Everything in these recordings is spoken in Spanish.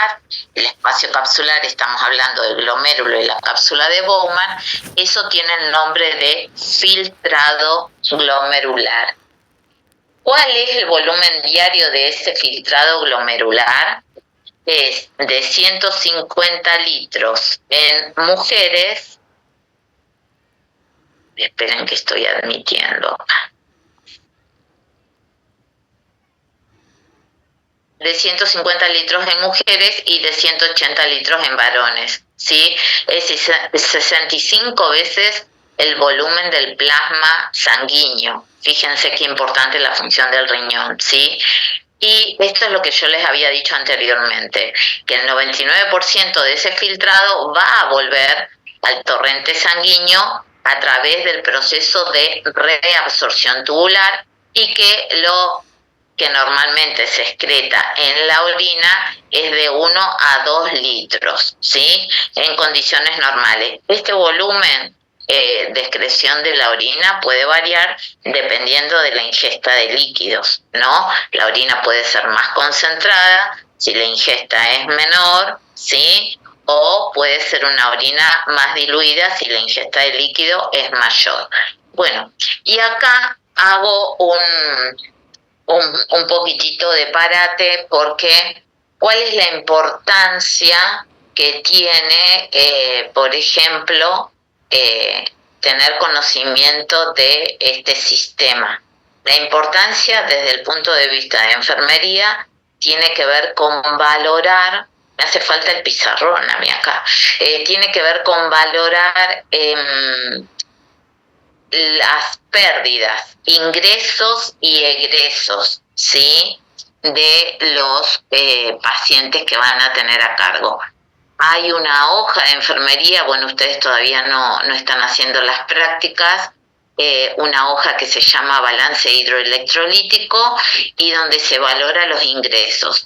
capsular, el espacio capsular, estamos hablando del glomérulo y la cápsula de Bowman, eso tiene el nombre de filtrado glomerular. ¿Cuál es el volumen diario de ese filtrado glomerular? Es de 150 litros en mujeres. Esperen que estoy admitiendo. De 150 litros en mujeres y de 180 litros en varones, ¿sí? Es 65 veces el volumen del plasma sanguíneo. Fíjense qué importante la función del riñón, ¿sí? Y esto es lo que yo les había dicho anteriormente, que el 99% de ese filtrado va a volver al torrente sanguíneo a través del proceso de reabsorción tubular y que lo que normalmente se excreta en la orina es de 1 a 2 litros, ¿sí? En condiciones normales. Este volumen de excreción de la orina puede variar dependiendo de la ingesta de líquidos, ¿no? La orina puede ser más concentrada si la ingesta es menor, ¿sí? O puede ser una orina más diluida si la ingesta de líquido es mayor. Bueno, y acá hago un poquitito de parate porque ¿cuál es la importancia que tiene, por ejemplo, tener conocimiento de este sistema? La importancia desde el punto de vista de enfermería tiene que ver con valorar, me hace falta el pizarrón a mí acá, tiene que ver con valorar las pérdidas, ingresos y egresos, ¿sí? De los pacientes que van a tener a cargo. Hay una hoja de enfermería, bueno, ustedes todavía no están haciendo las prácticas, una hoja que se llama balance hidroelectrolítico y donde se valora los ingresos.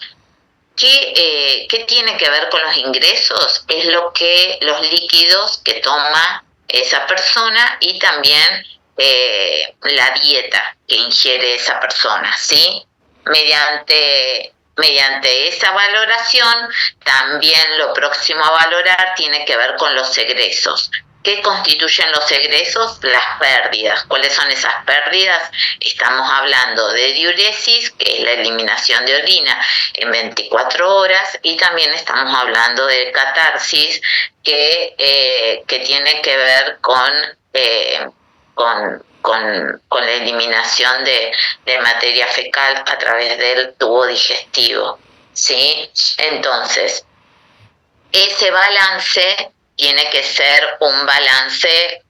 ¿Qué tiene que ver con los ingresos? Es los líquidos que toma esa persona y también la dieta que ingiere esa persona, ¿sí? Mediante esa valoración, también lo próximo a valorar tiene que ver con los egresos. ¿Qué constituyen los egresos? Las pérdidas. ¿Cuáles son esas pérdidas? Estamos hablando de diuresis, que es la eliminación de orina en 24 horas, y también estamos hablando de catarsis, que tiene que ver con la eliminación de materia fecal a través del tubo digestivo, ¿sí? Entonces, ese balance tiene que ser un balance,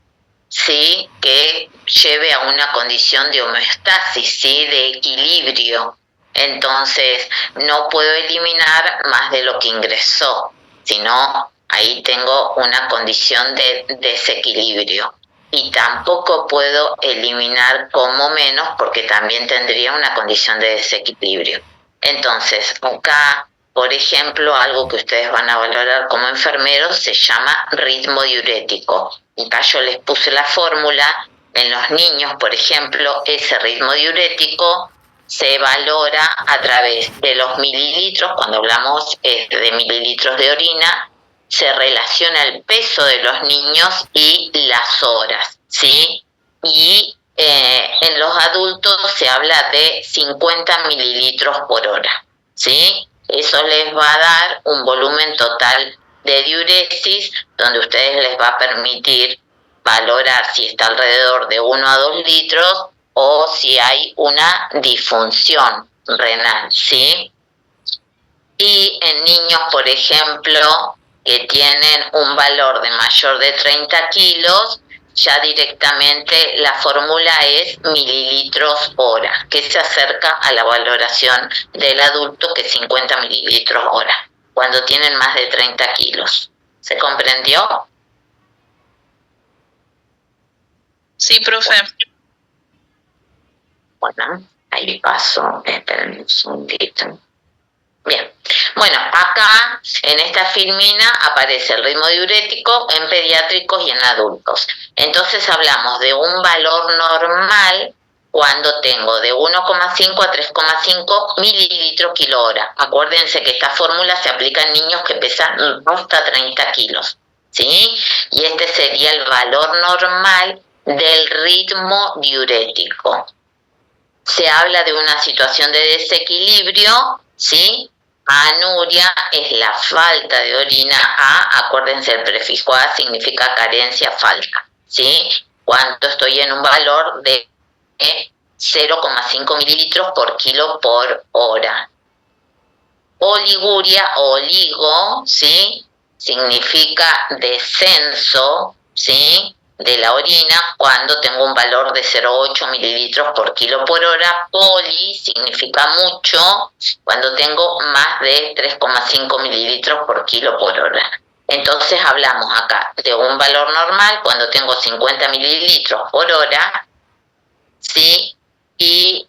¿sí?, que lleve a una condición de homeostasis, ¿sí?, de equilibrio. Entonces, no puedo eliminar más de lo que ingresó, sino ahí tengo una condición de desequilibrio. Y tampoco puedo eliminar como menos porque también tendría una condición de desequilibrio. Entonces, acá, por ejemplo, algo que ustedes van a valorar como enfermeros se llama ritmo diurético. Acá yo les puse la fórmula. En los niños, por ejemplo, ese ritmo diurético se valora a través de los mililitros. Cuando hablamos de mililitros de orina, se relaciona el peso de los niños y las horas, ¿sí? Y en los adultos se habla de 50 mililitros por hora, ¿sí? Eso les va a dar un volumen total de diuresis, donde ustedes les va a permitir valorar si está alrededor de 1 a 2 litros o si hay una disfunción renal, ¿sí? Y en niños, por ejemplo, que tienen un valor de mayor de 30 kilos, ya directamente la fórmula es mililitros hora, que se acerca a la valoración del adulto, que es 50 mililitros hora, cuando tienen más de 30 kilos. ¿Se comprendió? Sí, profe. Bueno, ahí paso, esperen un segundito. Bien, bueno, acá en esta filmina aparece el ritmo diurético en pediátricos y en adultos. Entonces hablamos de un valor normal cuando tengo de 1,5 a 3,5 mililitros kilo hora. Acuérdense que esta fórmula se aplica en niños que pesan hasta 30 kilos, ¿sí? Y este sería el valor normal del ritmo diurético. Se habla de una situación de desequilibrio, ¿sí? Anuria es la falta de orina. Acuérdense, el prefijo a significa carencia, falta, ¿sí? Cuando estoy en un valor de 0,5 mililitros por kilo por hora. Oliguria, oligo, ¿sí? Significa descenso, ¿sí? De la orina cuando tengo un valor de 0,8 mililitros por kilo por hora. Poli significa mucho cuando tengo más de 3,5 mililitros por kilo por hora. Entonces hablamos acá de un valor normal cuando tengo 50 mililitros por hora, ¿sí? Y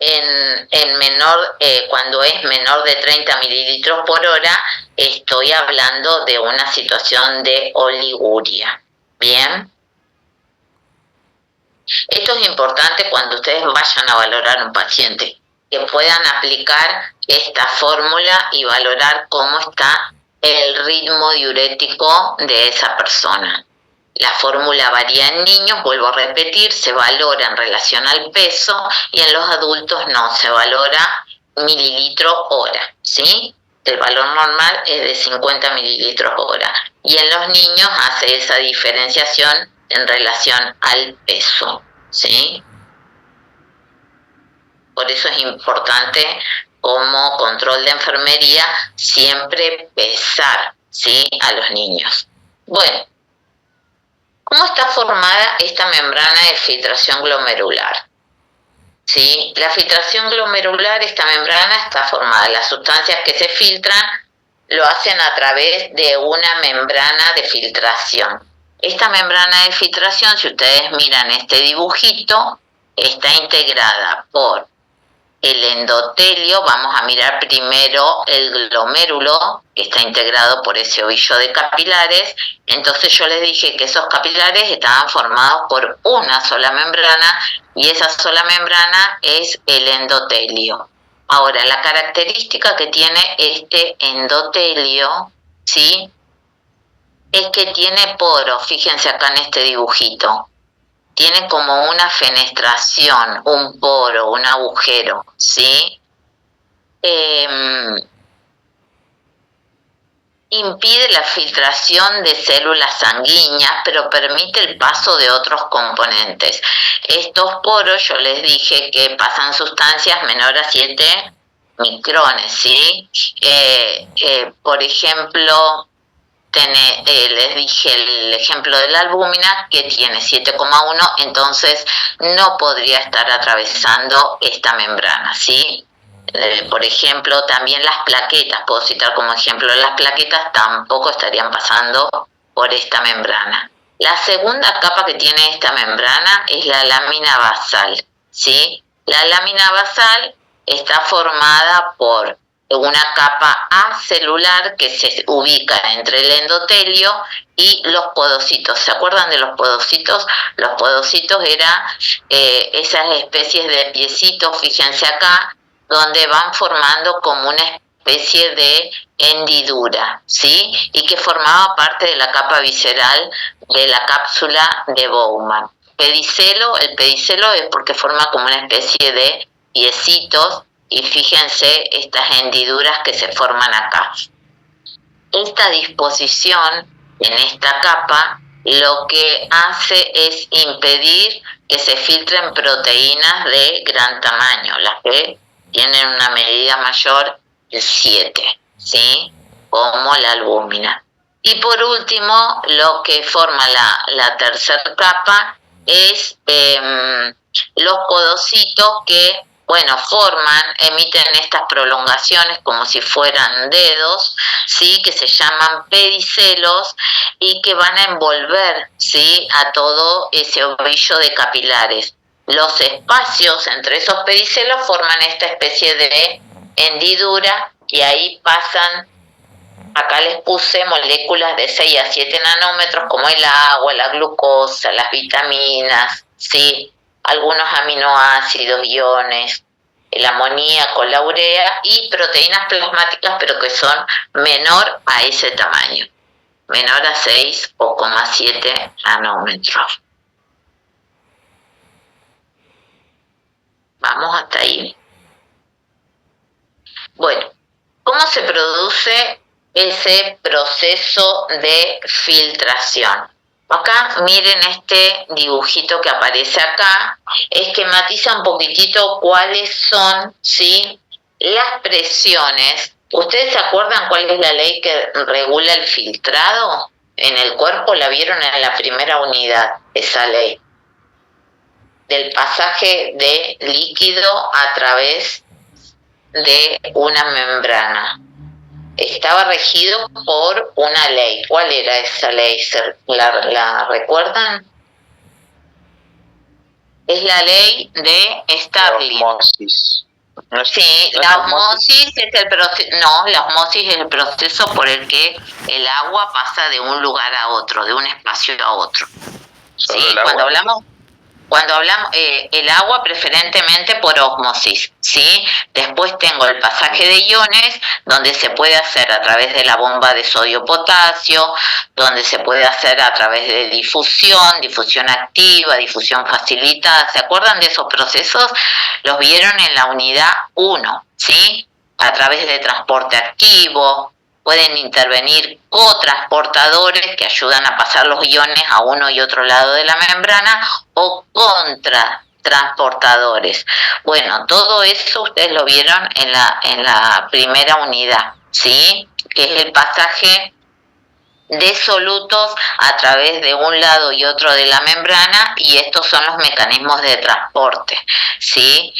en menor, cuando es menor de 30 mililitros por hora, estoy hablando de una situación de oliguria. Bien. Esto es importante cuando ustedes vayan a valorar a un paciente, que puedan aplicar esta fórmula y valorar cómo está el ritmo diurético de esa persona. La fórmula varía en niños, vuelvo a repetir, se valora en relación al peso, y en los adultos no, se valora mililitro hora, ¿sí? El valor normal es de 50 mililitros hora. Y en los niños hace esa diferenciación en relación al peso, ¿sí? Por eso es importante, como control de enfermería, siempre pesar, ¿sí? A los niños. Bueno, ¿cómo está formada esta membrana de filtración glomerular? ¿Sí? La filtración glomerular, esta membrana está formada, las sustancias que se filtran lo hacen a través de una membrana de filtración. Esta membrana de filtración, si ustedes miran este dibujito, está integrada por el endotelio. Vamos a mirar primero el glomérulo, que está integrado por ese ovillo de capilares. Entonces yo les dije que esos capilares estaban formados por una sola membrana, y esa sola membrana es el endotelio. Ahora, la característica que tiene este endotelio, ¿sí?, es que tiene poros. Fíjense acá en este dibujito. Tiene como una fenestración, un poro, un agujero, ¿sí? Impide la filtración de células sanguíneas, pero permite el paso de otros componentes. Estos poros, yo les dije que pasan sustancias menores a 7 micrones, ¿sí? Por ejemplo, les dije el ejemplo de la albúmina, que tiene 7,1, entonces no podría estar atravesando esta membrana, ¿sí? Por ejemplo, también las plaquetas, puedo citar como ejemplo, las plaquetas tampoco estarían pasando por esta membrana. La segunda capa que tiene esta membrana es la lámina basal, ¿sí? La lámina basal está formada por una capa acelular que se ubica entre el endotelio y los podocitos. ¿Se acuerdan de los podocitos? Los podocitos eran esas especies de piecitos, fíjense acá, donde van formando como una especie de hendidura, ¿sí? Y que formaba parte de la capa visceral de la cápsula de Bowman. Pedicelo, el pedicelo es porque forma como una especie de piecitos, y fíjense estas hendiduras que se forman acá. Esta disposición en esta capa lo que hace es impedir que se filtren proteínas de gran tamaño, las que tienen una medida mayor de 7, ¿sí? Como la albúmina. Y por último, lo que forma la tercera capa es los podocitos que, bueno, emiten estas prolongaciones como si fueran dedos, ¿sí?, que se llaman pedicelos, y que van a envolver, ¿sí?, a todo ese ovillo de capilares. Los espacios entre esos pedicelos forman esta especie de hendidura, y ahí pasan, acá les puse moléculas de 6 a 7 nanómetros, como el agua, la glucosa, las vitaminas, ¿sí? Algunos aminoácidos, iones, el amoníaco, la urea y proteínas plasmáticas, pero que son menor a ese tamaño, menor a 6,7 nanómetros. ¿Vamos hasta ahí? Bueno, ¿cómo se produce ese proceso de filtración? Acá, miren este dibujito que aparece acá, esquematiza un poquitito cuáles son, ¿sí?, las presiones. ¿Ustedes se acuerdan cuál es la ley que regula el filtrado en el cuerpo? La vieron en la primera unidad, esa ley, del pasaje de líquido a través de una membrana. Estaba regido por una ley. ¿Cuál era esa ley? ¿La recuerdan? Es la ley de Starling. La osmosis. Sí, la osmosis es el proceso. No, la osmosis es el proceso por el que el agua pasa de un lugar a otro, de un espacio a otro. Sí, cuando hablamos el agua preferentemente por ósmosis, ¿sí? Después tengo el pasaje de iones, donde se puede hacer a través de la bomba de sodio-potasio, donde se puede hacer a través de difusión activa, difusión facilitada. ¿Se acuerdan de esos procesos? Los vieron en la unidad 1, ¿sí? A través de transporte activo. Pueden intervenir cotransportadores que ayudan a pasar los iones a uno y otro lado de la membrana o contratransportadores. Bueno, todo eso ustedes lo vieron en la primera unidad, ¿sí? Que es el pasaje de solutos a través de un lado y otro de la membrana, y estos son los mecanismos de transporte, ¿sí?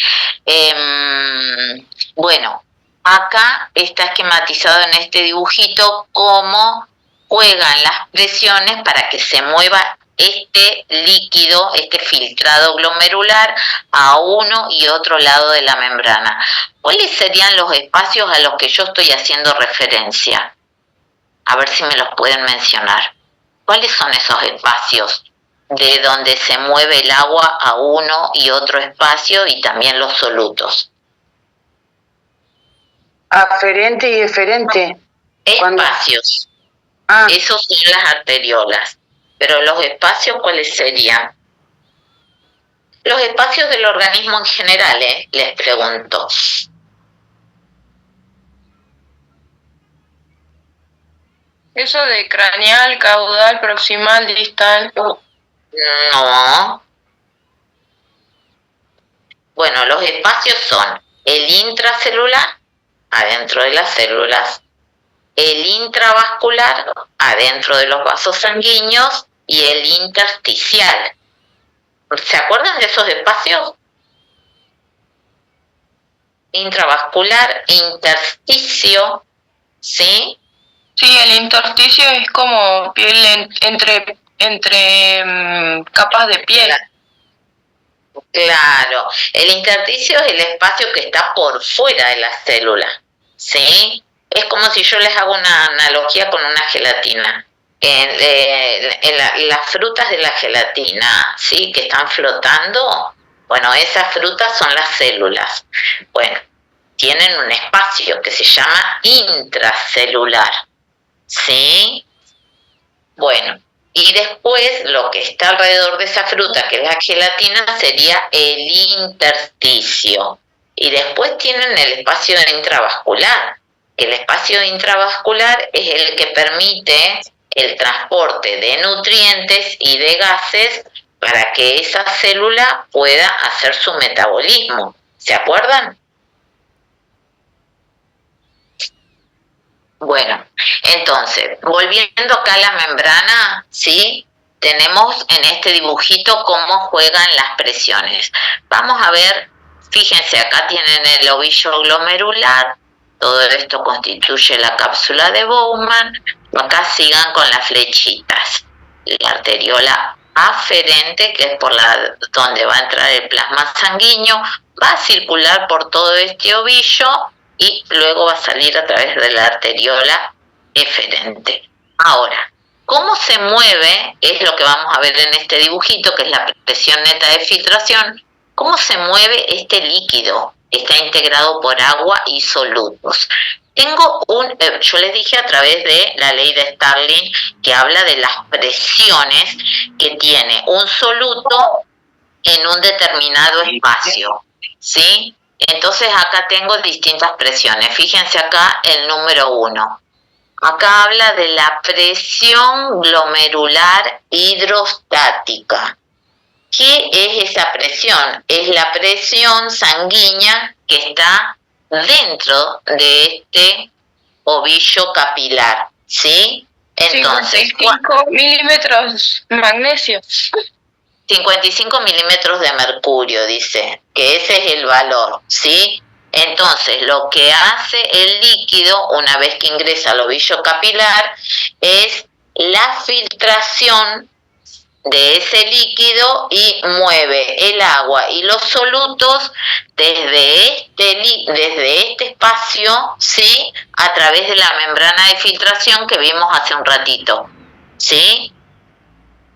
Bueno, acá está esquematizado en este dibujito cómo juegan las presiones para que se mueva este líquido, este filtrado glomerular, a uno y otro lado de la membrana. ¿Cuáles serían los espacios a los que yo estoy haciendo referencia? A ver si me los pueden mencionar. ¿Cuáles son esos espacios de donde se mueve el agua a uno y otro espacio y también los solutos? Aferente y eferente. Espacios. Esos son las arteriolas. Pero los espacios, ¿cuáles serían? Los espacios del organismo en general, les pregunto. Eso de craneal, caudal, proximal, distal. No. Bueno, los espacios son el intracelular, adentro de las células, el intravascular, adentro de los vasos sanguíneos, y el intersticial. ¿Se acuerdan de esos espacios? Intravascular, intersticio, ¿sí? Sí, el intersticio es como piel entre capas de piel. Claro, el intersticio es el espacio que está por fuera de la célula, ¿sí? Es como si yo les hago una analogía con una gelatina. Las frutas de la gelatina, ¿sí?, que están flotando, bueno, esas frutas son las células. Bueno, tienen un espacio que se llama intracelular, ¿sí? Bueno, y después lo que está alrededor de esa fruta, que es la gelatina, sería el intersticio. Y después tienen el espacio intravascular. El espacio intravascular es el que permite el transporte de nutrientes y de gases para que esa célula pueda hacer su metabolismo. ¿Se acuerdan? Bueno, entonces, volviendo acá a la membrana, ¿sí? Tenemos en este dibujito cómo juegan las presiones. Vamos a ver, fíjense, acá tienen el ovillo glomerular, todo esto constituye la cápsula de Bowman. Acá sigan con las flechitas. La arteriola aferente, que es por donde va a entrar el plasma sanguíneo, va a circular por todo este ovillo y luego va a salir a través de la arteriola eferente. Ahora, cómo se mueve, es lo que vamos a ver en este dibujito, que es la presión neta de filtración, cómo se mueve este líquido. Está integrado por agua y solutos. Tengo yo les dije a través de la ley de Starling, que habla de las presiones que tiene un soluto en un determinado espacio, ¿sí? Entonces acá tengo distintas presiones. Fíjense acá el número 1. Acá habla de la presión glomerular hidrostática. ¿Qué es esa presión? Es la presión sanguínea que está dentro de este ovillo capilar, ¿sí? Entonces, 55 milímetros magnesio. 55 milímetros de mercurio, dice, que ese es el valor, ¿sí? Entonces, lo que hace el líquido, una vez que ingresa al ovillo capilar, es la filtración de ese líquido y mueve el agua y los solutos desde este espacio, ¿sí? A través de la membrana de filtración que vimos hace un ratito, ¿sí?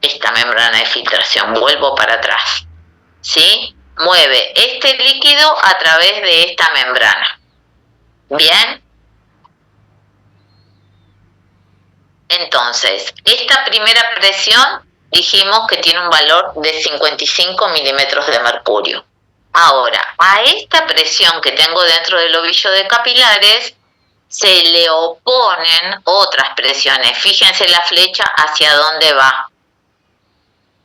Esta membrana de filtración, vuelvo para atrás, ¿sí? Mueve este líquido a través de esta membrana. ¿Bien? Entonces, esta primera presión dijimos que tiene un valor de 55 milímetros de mercurio. Ahora, a esta presión que tengo dentro del ovillo de capilares se le oponen otras presiones. Fíjense la flecha hacia dónde va.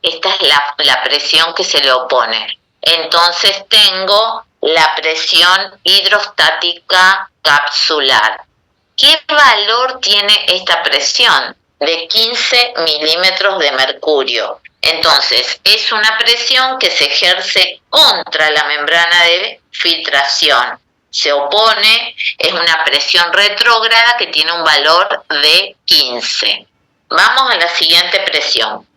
Esta es la presión que se le opone. Entonces tengo la presión hidrostática capsular. ¿Qué valor tiene esta presión? De 15 milímetros de mercurio. Entonces, es una presión que se ejerce contra la membrana de filtración. Se opone, es una presión retrógrada que tiene un valor de 15. Vamos a la siguiente presión.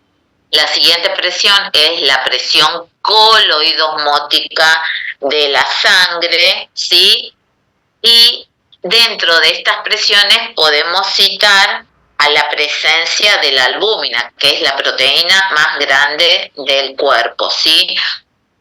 La siguiente presión es la presión coloidosmótica de la sangre, ¿sí? Y dentro de estas presiones podemos citar a la presencia de la albúmina, que es la proteína más grande del cuerpo, ¿sí?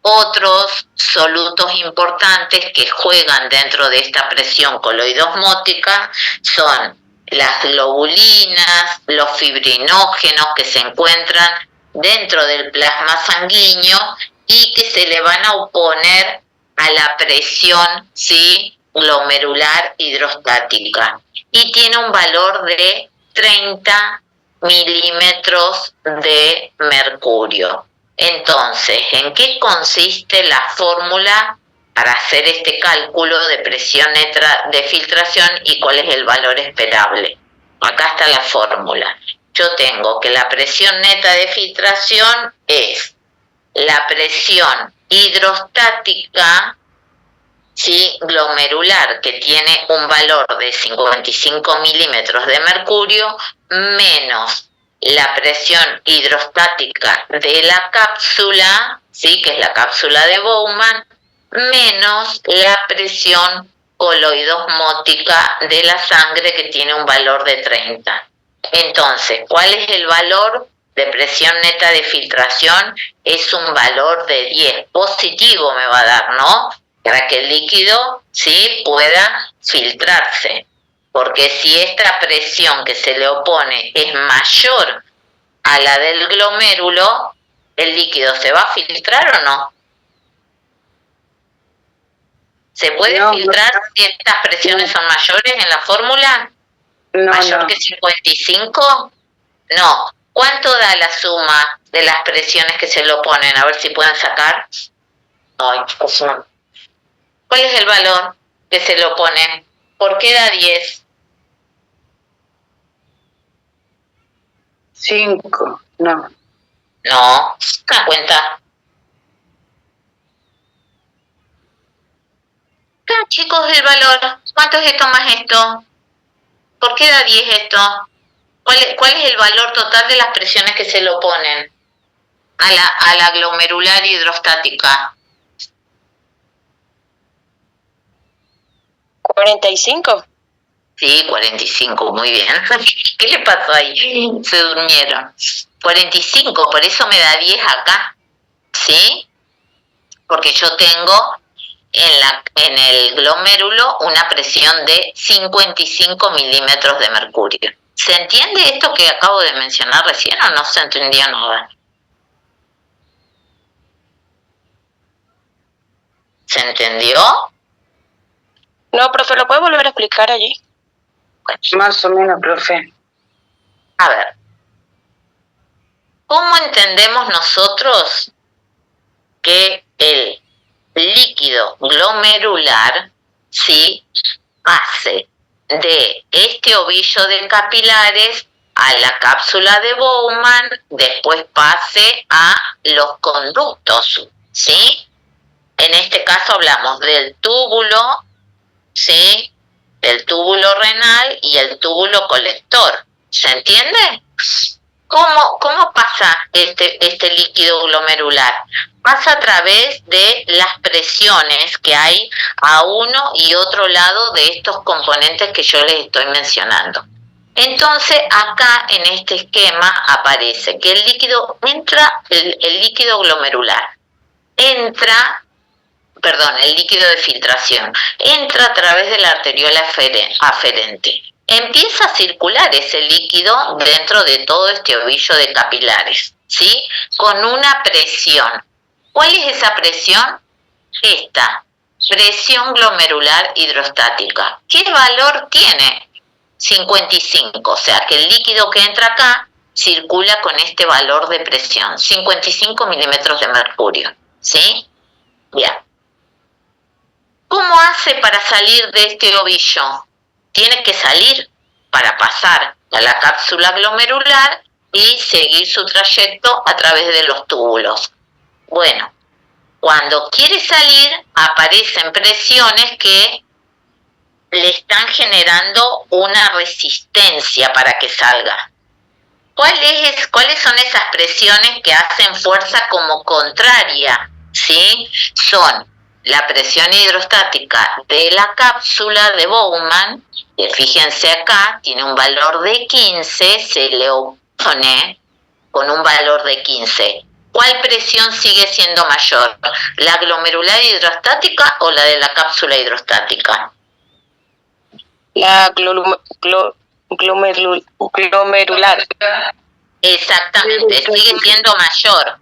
Otros solutos importantes que juegan dentro de esta presión coloidosmótica son las globulinas, los fibrinógenos que se encuentran dentro del plasma sanguíneo y que se le van a oponer a la presión, ¿sí? Glomerular hidrostática, y tiene un valor de 30 milímetros de mercurio. Entonces, ¿en qué consiste la fórmula para hacer este cálculo de presión neta de filtración y cuál es el valor esperable? Acá está la fórmula. Yo tengo que la presión neta de filtración es la presión hidrostática, ¿sí? Glomerular, que tiene un valor de 55 milímetros de mercurio, menos la presión hidrostática de la cápsula, ¿sí? Que es la cápsula de Bowman, menos la presión coloidosmótica de la sangre, que tiene un valor de 30. Entonces, ¿cuál es el valor de presión neta de filtración? Es un valor de 10. Positivo me va a dar, ¿no? Para que el líquido, ¿sí? Pueda filtrarse. Porque si esta presión que se le opone es mayor a la del glomérulo, ¿el líquido se va a filtrar o no? ¿Se puede filtrar si estas presiones son mayores en la fórmula? ¿Mayor que 55? No. ¿Cuánto da la suma de las presiones que se le oponen? A ver si pueden sacar. Ay, pues no. ¿Cuál es el valor que se le opone? ¿Por qué da 10? 5, no. No, da cuenta. Acá, chicos, el valor. ¿Cuánto es esto más esto? ¿Por qué da 10 esto? ¿Cuál es el valor total de las presiones que se le oponen a la glomerular hidrostática? 45. Sí, 45, muy bien. ¿Qué le pasó ahí? Se durmieron. 45, por eso me da 10 acá, ¿sí? Porque yo tengo en el glomérulo una presión de 55 milímetros de mercurio. ¿Se entiende esto que acabo de mencionar recién o no se entendió nada? ¿Se entendió? No, profe, ¿lo puede volver a explicar allí? Más o menos, profe. A ver, ¿cómo entendemos nosotros que el líquido glomerular, sí, pase de este ovillo de capilares a la cápsula de Bowman, después pase a los conductos, ¿sí? En este caso hablamos del túbulo, ¿sí? El túbulo renal y el túbulo colector. ¿Se entiende? ¿Cómo pasa este líquido glomerular? Pasa a través de las presiones que hay a uno y otro lado de estos componentes que yo les estoy mencionando. Entonces, acá en este esquema aparece que el líquido entra, el líquido glomerular entra, perdón, el líquido de filtración entra a través de la arteriola aferente. Empieza a circular ese líquido dentro de todo este ovillo de capilares, ¿sí? Con una presión. ¿Cuál es esa presión? Esta, presión glomerular hidrostática. ¿Qué valor tiene? 55, o sea que el líquido que entra acá circula con este valor de presión, 55 milímetros de mercurio, ¿sí? Bien. ¿Cómo hace para salir de este ovillo? Tiene que salir para pasar a la cápsula glomerular y seguir su trayecto a través de los túbulos. Bueno, cuando quiere salir aparecen presiones que le están generando una resistencia para que salga. ¿Cuáles son esas presiones que hacen fuerza como contraria? ¿Sí? Son la presión hidrostática de la cápsula de Bowman, que fíjense acá, tiene un valor de 15, se le opone con un valor de 15. ¿Cuál presión sigue siendo mayor? ¿La glomerular hidrostática o la de la cápsula hidrostática? La glomerular. Exactamente, sigue siendo mayor.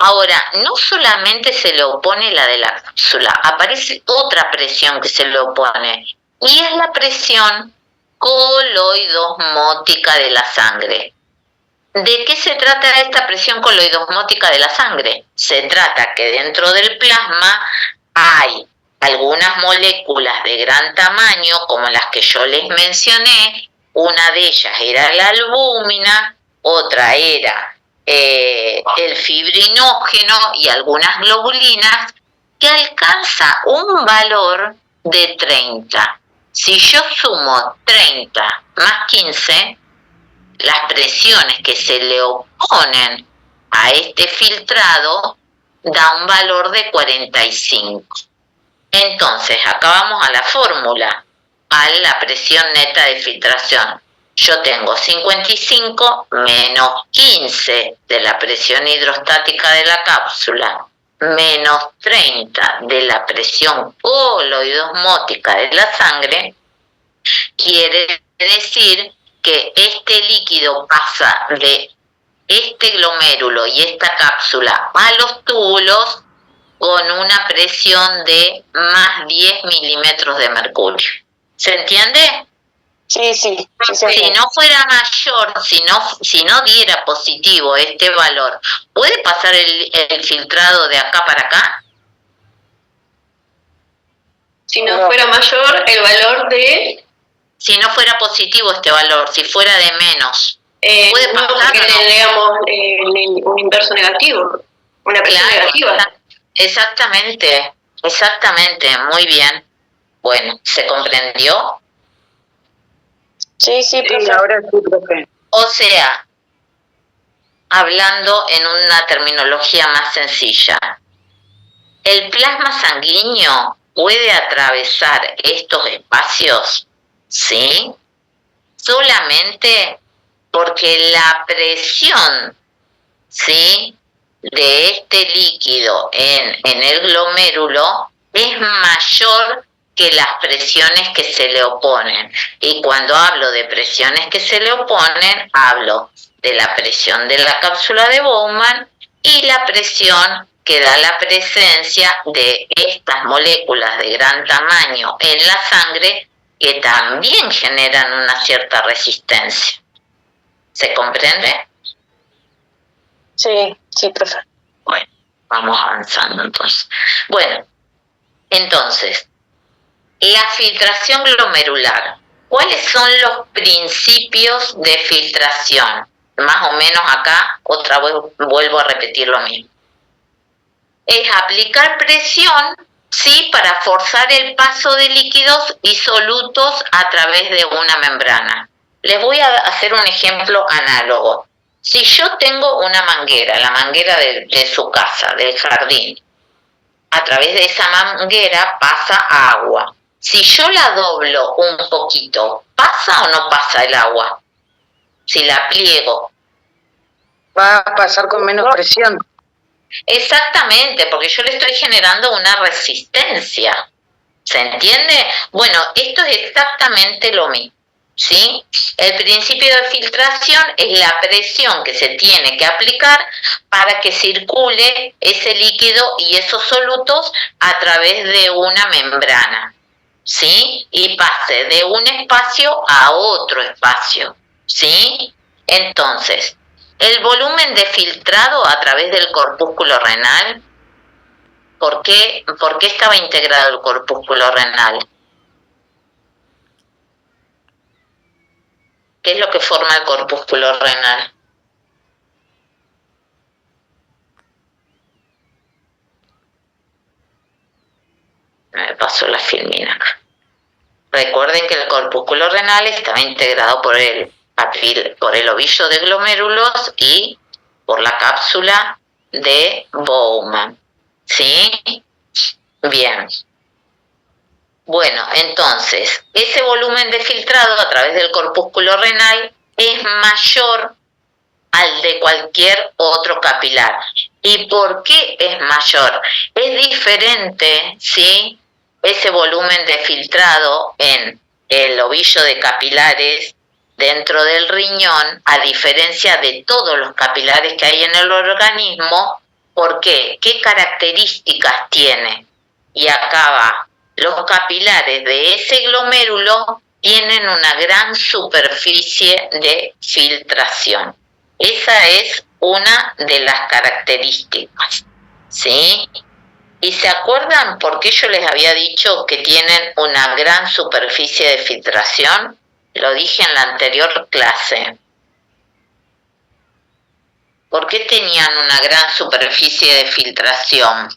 Ahora, no solamente se le opone la de la cápsula, aparece otra presión que se le opone, y es la presión coloidosmótica de la sangre. ¿De qué se trata esta presión coloidosmótica de la sangre? Se trata que dentro del plasma hay algunas moléculas de gran tamaño, como las que yo les mencioné. Una de ellas era la albúmina, otra era el fibrinógeno y algunas globulinas, que alcanza un valor de 30. Si yo sumo 30 más 15, las presiones que se le oponen a este filtrado da un valor de 45. Entonces, acá vamos a la fórmula, a la presión neta de filtración. Yo tengo 55 menos 15 de la presión hidrostática de la cápsula, menos 30 de la presión coloidosmótica de la sangre, quiere decir que este líquido pasa de este glomérulo y esta cápsula a los túbulos con una presión de más 10 milímetros de mercurio. ¿Se entiende? Sí. Si no fuera mayor, si no diera positivo este valor, ¿puede pasar el filtrado de acá para acá? Si no fuera mayor el valor de... Si no fuera positivo este valor, si fuera de menos, ¿puede pasar? No, porque tendríamos un inverso negativo, una presión negativa. Exactamente, muy bien. Bueno, ¿se comprendió? Sí, profe. Sí, ahora sí, profe. O sea, hablando en una terminología más sencilla, el plasma sanguíneo puede atravesar estos espacios, ¿sí? Solamente porque la presión, ¿sí?, de este líquido en el glomérulo es mayor que las presiones que se le oponen. Y cuando hablo de presiones que se le oponen, hablo de la presión de la cápsula de Bowman y la presión que da la presencia de estas moléculas de gran tamaño en la sangre que también generan una cierta resistencia. ¿Se comprende? Sí, sí, profe. Bueno, vamos avanzando entonces. Bueno, entonces, la filtración glomerular. ¿Cuáles son los principios de filtración? Más o menos acá, otra vez vuelvo a repetir lo mismo. Es aplicar presión, sí, para forzar el paso de líquidos y solutos a través de una membrana. Les voy a hacer un ejemplo análogo. Si yo tengo una manguera, la manguera de su casa, del jardín, a través de esa manguera pasa agua. Si yo la doblo un poquito, ¿pasa o no pasa el agua? Si la pliego. Va a pasar con menos presión. Exactamente, porque yo le estoy generando una resistencia. ¿Se entiende? Bueno, esto es exactamente lo mismo, ¿sí? El principio de filtración es la presión que se tiene que aplicar para que circule ese líquido y esos solutos a través de una membrana, ¿sí? Y pase de un espacio a otro espacio, ¿sí? Entonces, el volumen de filtrado a través del corpúsculo renal, ¿por qué estaba integrado el corpúsculo renal? ¿Qué es lo que forma el corpúsculo renal? Me pasó la filmina acá. Recuerden que el corpúsculo renal estaba integrado por el ovillo de glomérulos y por la cápsula de Bowman, ¿sí? Bien. Bueno, entonces, ese volumen de filtrado a través del corpúsculo renal es mayor al de cualquier otro capilar. ¿Y por qué es mayor? Es diferente, ¿sí?, ese volumen de filtrado en el ovillo de capilares dentro del riñón, a diferencia de todos los capilares que hay en el organismo. ¿Por qué? ¿Qué características tiene? Y acá va. Los capilares de ese glomérulo tienen una gran superficie de filtración. Esa es una de las características, ¿sí? ¿Y se acuerdan por qué yo les había dicho que tienen una gran superficie de filtración? Lo dije en la anterior clase. ¿Por qué tenían una gran superficie de filtración?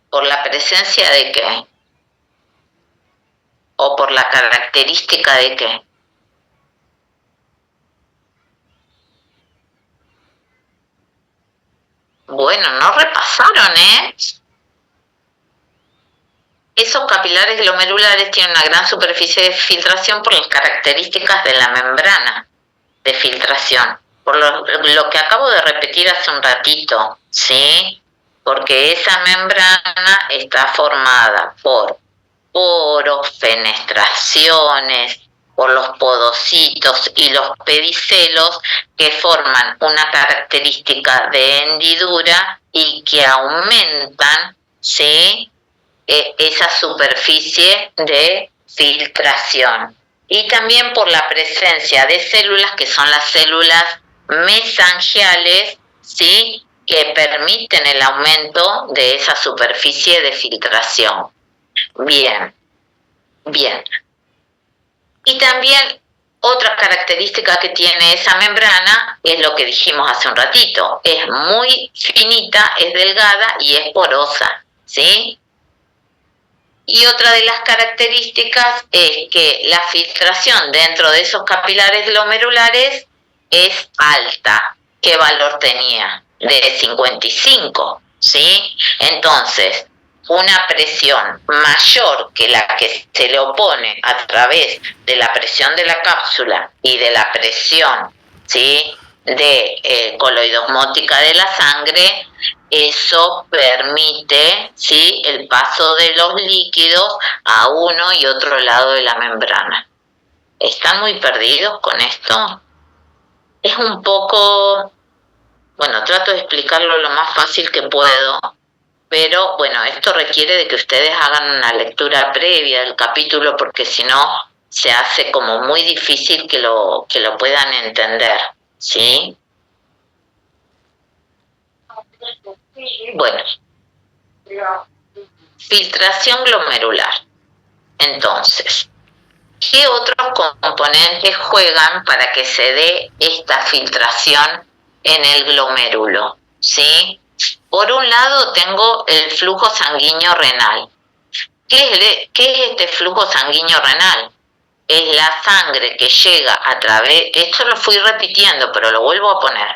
¿Por la presencia de qué? ¿O por la característica de qué? Bueno, no repasaron, ¿eh? Esos capilares glomerulares tienen una gran superficie de filtración por las características de la membrana de filtración. Por lo que acabo de repetir hace un ratito, ¿sí? Porque esa membrana está formada por poros, fenestraciones, por los podocitos y los pedicelos, que forman una característica de hendidura y que aumentan, ¿sí?, esa superficie de filtración. Y también por la presencia de células que son las células mesangiales, ¿sí?, que permiten el aumento de esa superficie de filtración. Bien, bien. Y también otra característica que tiene esa membrana es lo que dijimos hace un ratito. Es muy finita, es delgada y es porosa, ¿sí? Y otra de las características es que la filtración dentro de esos capilares glomerulares es alta. ¿Qué valor tenía? De 55. ¿sí? Entonces, una presión mayor que la que se le opone a través de la presión de la cápsula y de la presión, ¿sí?, de coloidosmótica de la sangre, eso permite, ¿sí?, el paso de los líquidos a uno y otro lado de la membrana. ¿Están muy perdidos con esto? Es un poco, bueno, trato de explicarlo lo más fácil que puedo, pero bueno, esto requiere de que ustedes hagan una lectura previa del capítulo, porque si no se hace como muy difícil que lo puedan entender, ¿sí? Bueno, filtración glomerular. Entonces, ¿qué otros componentes juegan para que se dé esta filtración en el glomérulo? ¿Sí? Por un lado tengo el flujo sanguíneo renal. ¿Qué es este flujo sanguíneo renal? Es la sangre que llega a través, esto lo fui repitiendo, pero lo vuelvo a poner,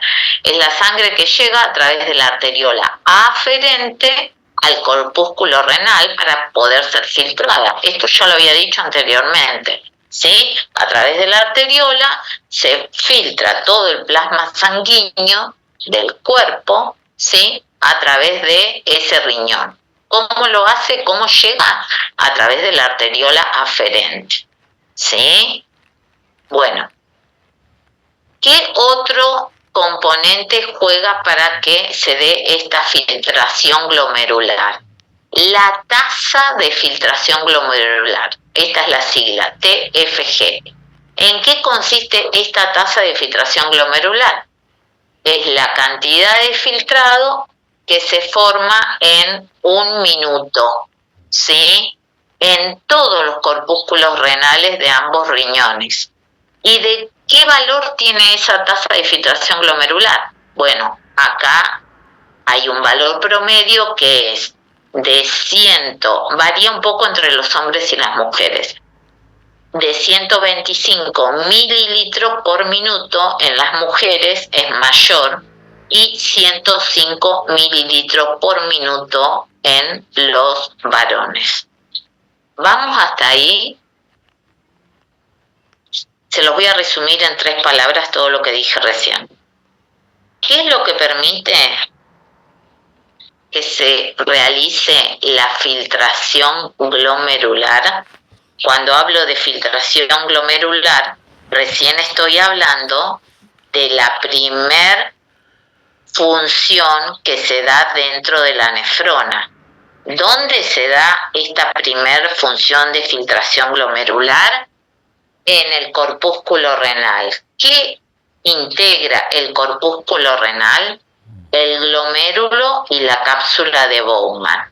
es la sangre que llega a través de la arteriola aferente al corpúsculo renal para poder ser filtrada. Esto ya lo había dicho anteriormente, ¿sí? A través de la arteriola se filtra todo el plasma sanguíneo del cuerpo, ¿sí?, a través de ese riñón. ¿Cómo lo hace? ¿Cómo llega? A través de la arteriola aferente. ¿Sí? Bueno, ¿qué otro componente juega para que se dé esta filtración glomerular? La tasa de filtración glomerular. Esta es la sigla, TFG. ¿En qué consiste esta tasa de filtración glomerular? Es la cantidad de filtrado que se forma en un minuto, ¿sí?, en todos los corpúsculos renales de ambos riñones. ¿Y de qué valor tiene esa tasa de filtración glomerular? Bueno, acá hay un valor promedio que es de varía un poco entre los hombres y las mujeres, de 125 mililitros por minuto en las mujeres es mayor y 105 mililitros por minuto en los varones. ¿Vamos hasta ahí? Se los voy a resumir en 3 palabras todo lo que dije recién. ¿Qué es lo que permite que se realice la filtración glomerular? Cuando hablo de filtración glomerular, recién estoy hablando de la primer función que se da dentro de la nefrona. ¿Dónde se da esta primer función de filtración glomerular? En el corpúsculo renal. ¿Qué integra el corpúsculo renal? El glomérulo y la cápsula de Bowman.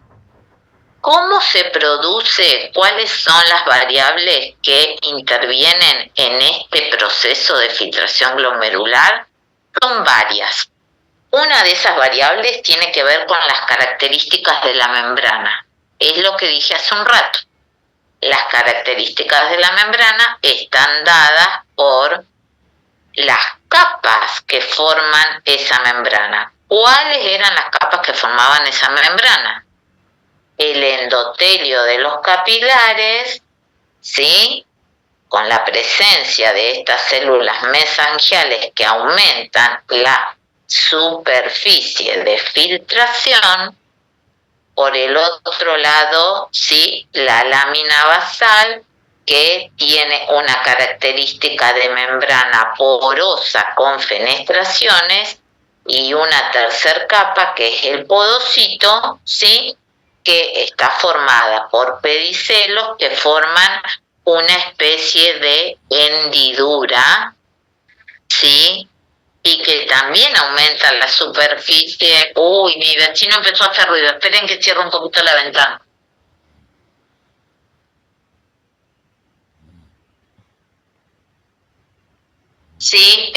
¿Cómo se produce? ¿Cuáles son las variables que intervienen en este proceso de filtración glomerular? Son varias. Una de esas variables tiene que ver con las características de la membrana. Es lo que dije hace un rato. Las características de la membrana están dadas por las capas que forman esa membrana. ¿Cuáles eran las capas que formaban esa membrana? El endotelio de los capilares, ¿sí?, con la presencia de estas células mesangiales que aumentan la superficie de filtración. Por el otro lado, sí, la lámina basal, que tiene una característica de membrana porosa con fenestraciones, y una tercer capa que es el podocito, ¿sí?, que está formada por pedicelos que forman una especie de hendidura, ¿sí?, y que también aumentan la superficie. Uy, mi vecino empezó a hacer ruido. Esperen que cierre un poquito la ventana. Sí,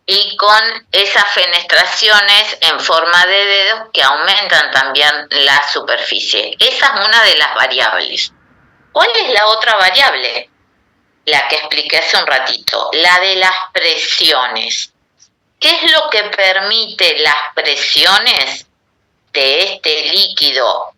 y con esas fenestraciones en forma de dedos que aumentan también la superficie. Esa es una de las variables. ¿Cuál es la otra variable? La que expliqué hace un ratito, la de las presiones. ¿Qué es lo que permite las presiones de este líquido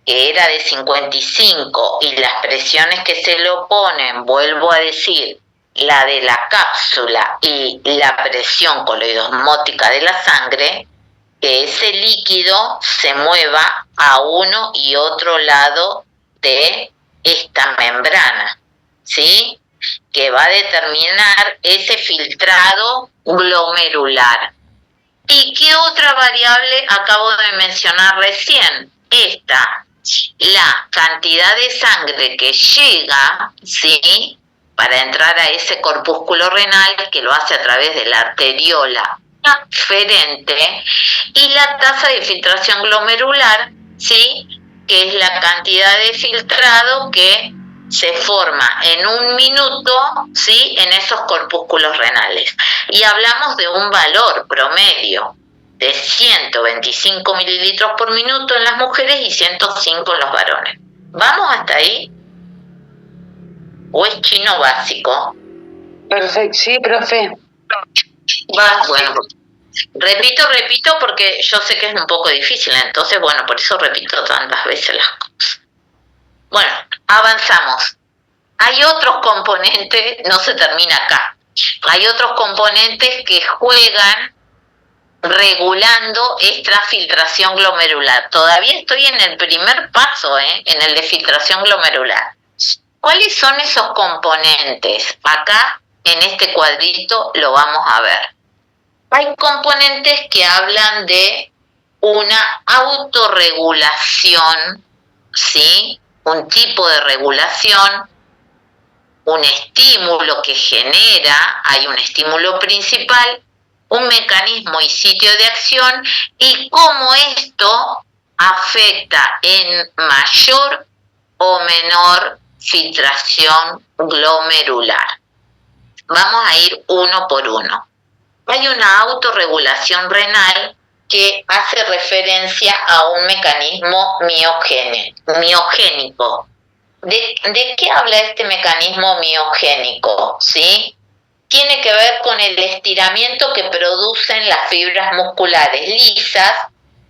que era de 55 y las presiones que se le oponen, vuelvo a decir, la de la cápsula y la presión coloidosmótica de la sangre, que ese líquido se mueva a uno y otro lado de esta membrana, ¿sí? Que va a determinar ese filtrado glomerular. ¿Y qué otra variable acabo de mencionar recién? Esta, la cantidad de sangre que llega, ¿sí?, para entrar a ese corpúsculo renal, que lo hace a través de la arteriola aferente, y la tasa de filtración glomerular, ¿sí?, que es la cantidad de filtrado que se forma en un minuto, ¿sí?, en esos corpúsculos renales. Y hablamos de un valor promedio de 125 mililitros por minuto en las mujeres y 105 en los varones. ¿Vamos hasta ahí? ¿O es chino básico? Perfecto, sí, profe. Bueno, repito porque yo sé que es un poco difícil, entonces, bueno, por eso repito tantas veces las cosas. Bueno, avanzamos. Hay otros componentes, no se termina acá, hay otros componentes que juegan regulando esta filtración glomerular. Todavía estoy en el primer paso, en el de filtración glomerular. ¿Cuáles son esos componentes? Acá, en este cuadrito, lo vamos a ver. Hay componentes que hablan de una autorregulación, ¿sí? Un tipo de regulación, un estímulo que genera, hay un estímulo principal, un mecanismo y sitio de acción, y cómo esto afecta en mayor o menor filtración glomerular. Vamos a ir uno por uno. Hay una autorregulación renal que hace referencia a un mecanismo miogénico. ¿De qué habla este mecanismo miogénico? ¿Sí? Tiene que ver con el estiramiento que producen las fibras musculares lisas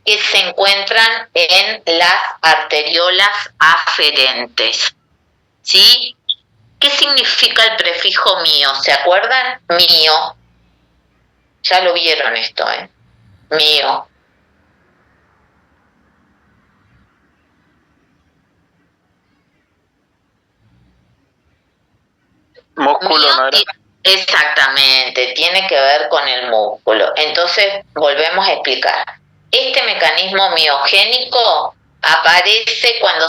que se encuentran en las arteriolas aferentes. ¿Sí? ¿Qué significa el prefijo mío? ¿Se acuerdan? Mío. Ya lo vieron esto, Mío. Músculo, ¿no era? Exactamente, tiene que ver con el músculo. Entonces, volvemos a explicar. Este mecanismo miogénico aparece cuando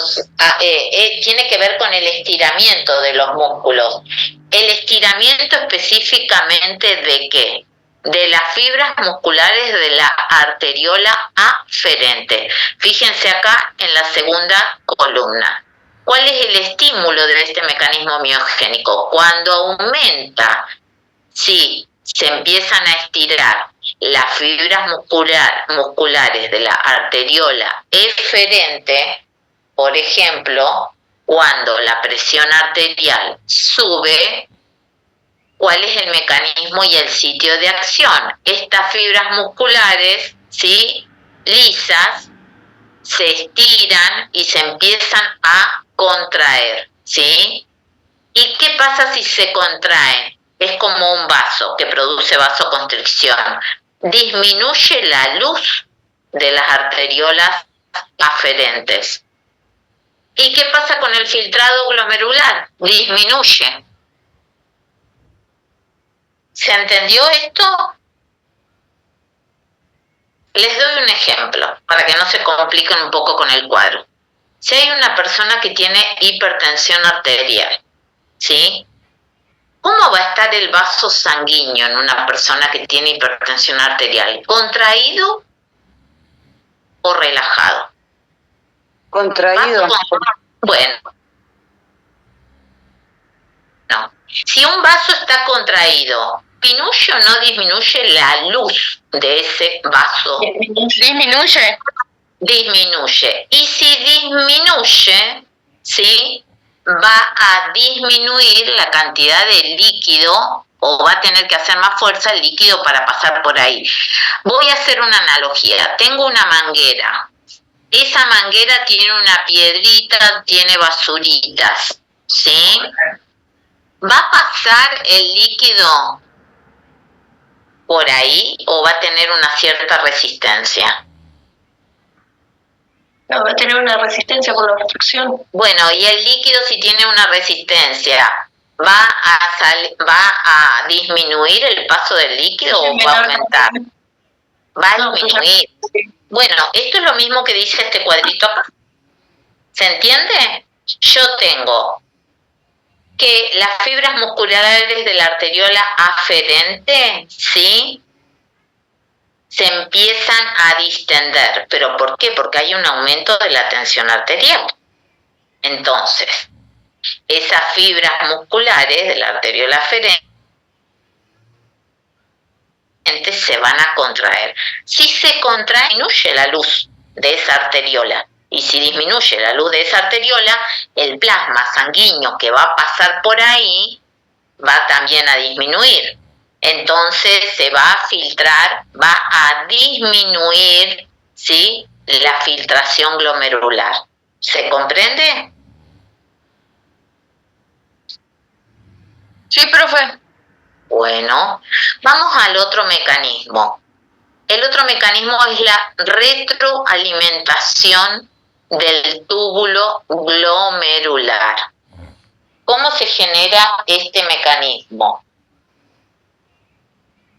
tiene que ver con el estiramiento de los músculos. ¿El estiramiento específicamente de qué? De las fibras musculares de la arteriola aferente. Fíjense acá en la segunda columna. ¿Cuál es el estímulo de este mecanismo miogénico? Cuando aumenta, sí, se empiezan a estirar las fibras musculares de la arteriola eferente, por ejemplo, cuando la presión arterial sube, ¿cuál es el mecanismo y el sitio de acción? Estas fibras musculares, ¿sí?, lisas, se estiran y se empiezan a contraer, ¿sí? ¿Y qué pasa si se contraen? Es como un vaso que produce vasoconstricción. Disminuye la luz de las arteriolas aferentes. ¿Y qué pasa con el filtrado glomerular? Disminuye. ¿Se entendió esto? Les doy un ejemplo para que no se compliquen un poco con el cuadro. Si hay una persona que tiene hipertensión arterial, ¿sí? ¿Cómo va a estar el vaso sanguíneo en una persona que tiene hipertensión arterial? ¿Contraído o relajado? Contraído. Bueno, no. Si un vaso está contraído, ¿disminuye o no disminuye la luz de ese vaso? Disminuye. Disminuye. Y si disminuye, ¿sí?, va a disminuir la cantidad de líquido o va a tener que hacer más fuerza el líquido para pasar por ahí. Voy a hacer una analogía. Tengo una manguera. Esa manguera tiene una piedrita, tiene basuritas, ¿sí? ¿Va a pasar el líquido por ahí o va a tener una cierta resistencia? No, va a tener una resistencia por la fricción. Bueno, y el líquido, si tiene una resistencia, ¿va a disminuir el paso del líquido o va a aumentar? Va a disminuir. Bueno, esto es lo mismo que dice este cuadrito acá. ¿Se entiende? Yo tengo que las fibras musculares de la arteriola aferente, ¿sí?, se empiezan a distender. ¿Pero por qué? Porque hay un aumento de la tensión arterial. Entonces, esas fibras musculares de la arteriola aferente se van a contraer. Si se contrae, disminuye la luz de esa arteriola. Y si disminuye la luz de esa arteriola, el plasma sanguíneo que va a pasar por ahí va también a disminuir. Entonces se va a filtrar, va a disminuir, ¿sí?, la filtración glomerular. ¿Se comprende? Sí, profe. Bueno, vamos al otro mecanismo. El otro mecanismo es la retroalimentación del túbulo glomerular. ¿Cómo se genera este mecanismo?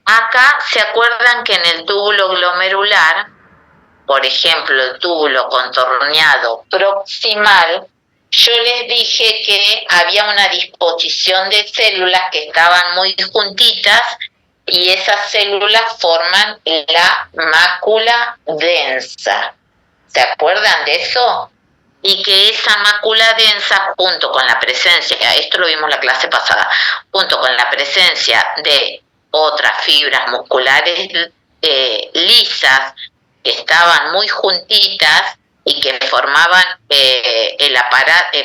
Acá se acuerdan que en el túbulo glomerular, por ejemplo, el túbulo contorneado proximal, yo les dije que había una disposición de células que estaban muy juntitas y esas células forman la mácula densa. ¿Se acuerdan de eso? Y que esa mácula densa, junto con la presencia, esto lo vimos la clase pasada, junto con la presencia de otras fibras musculares lisas que estaban muy juntitas y que formaban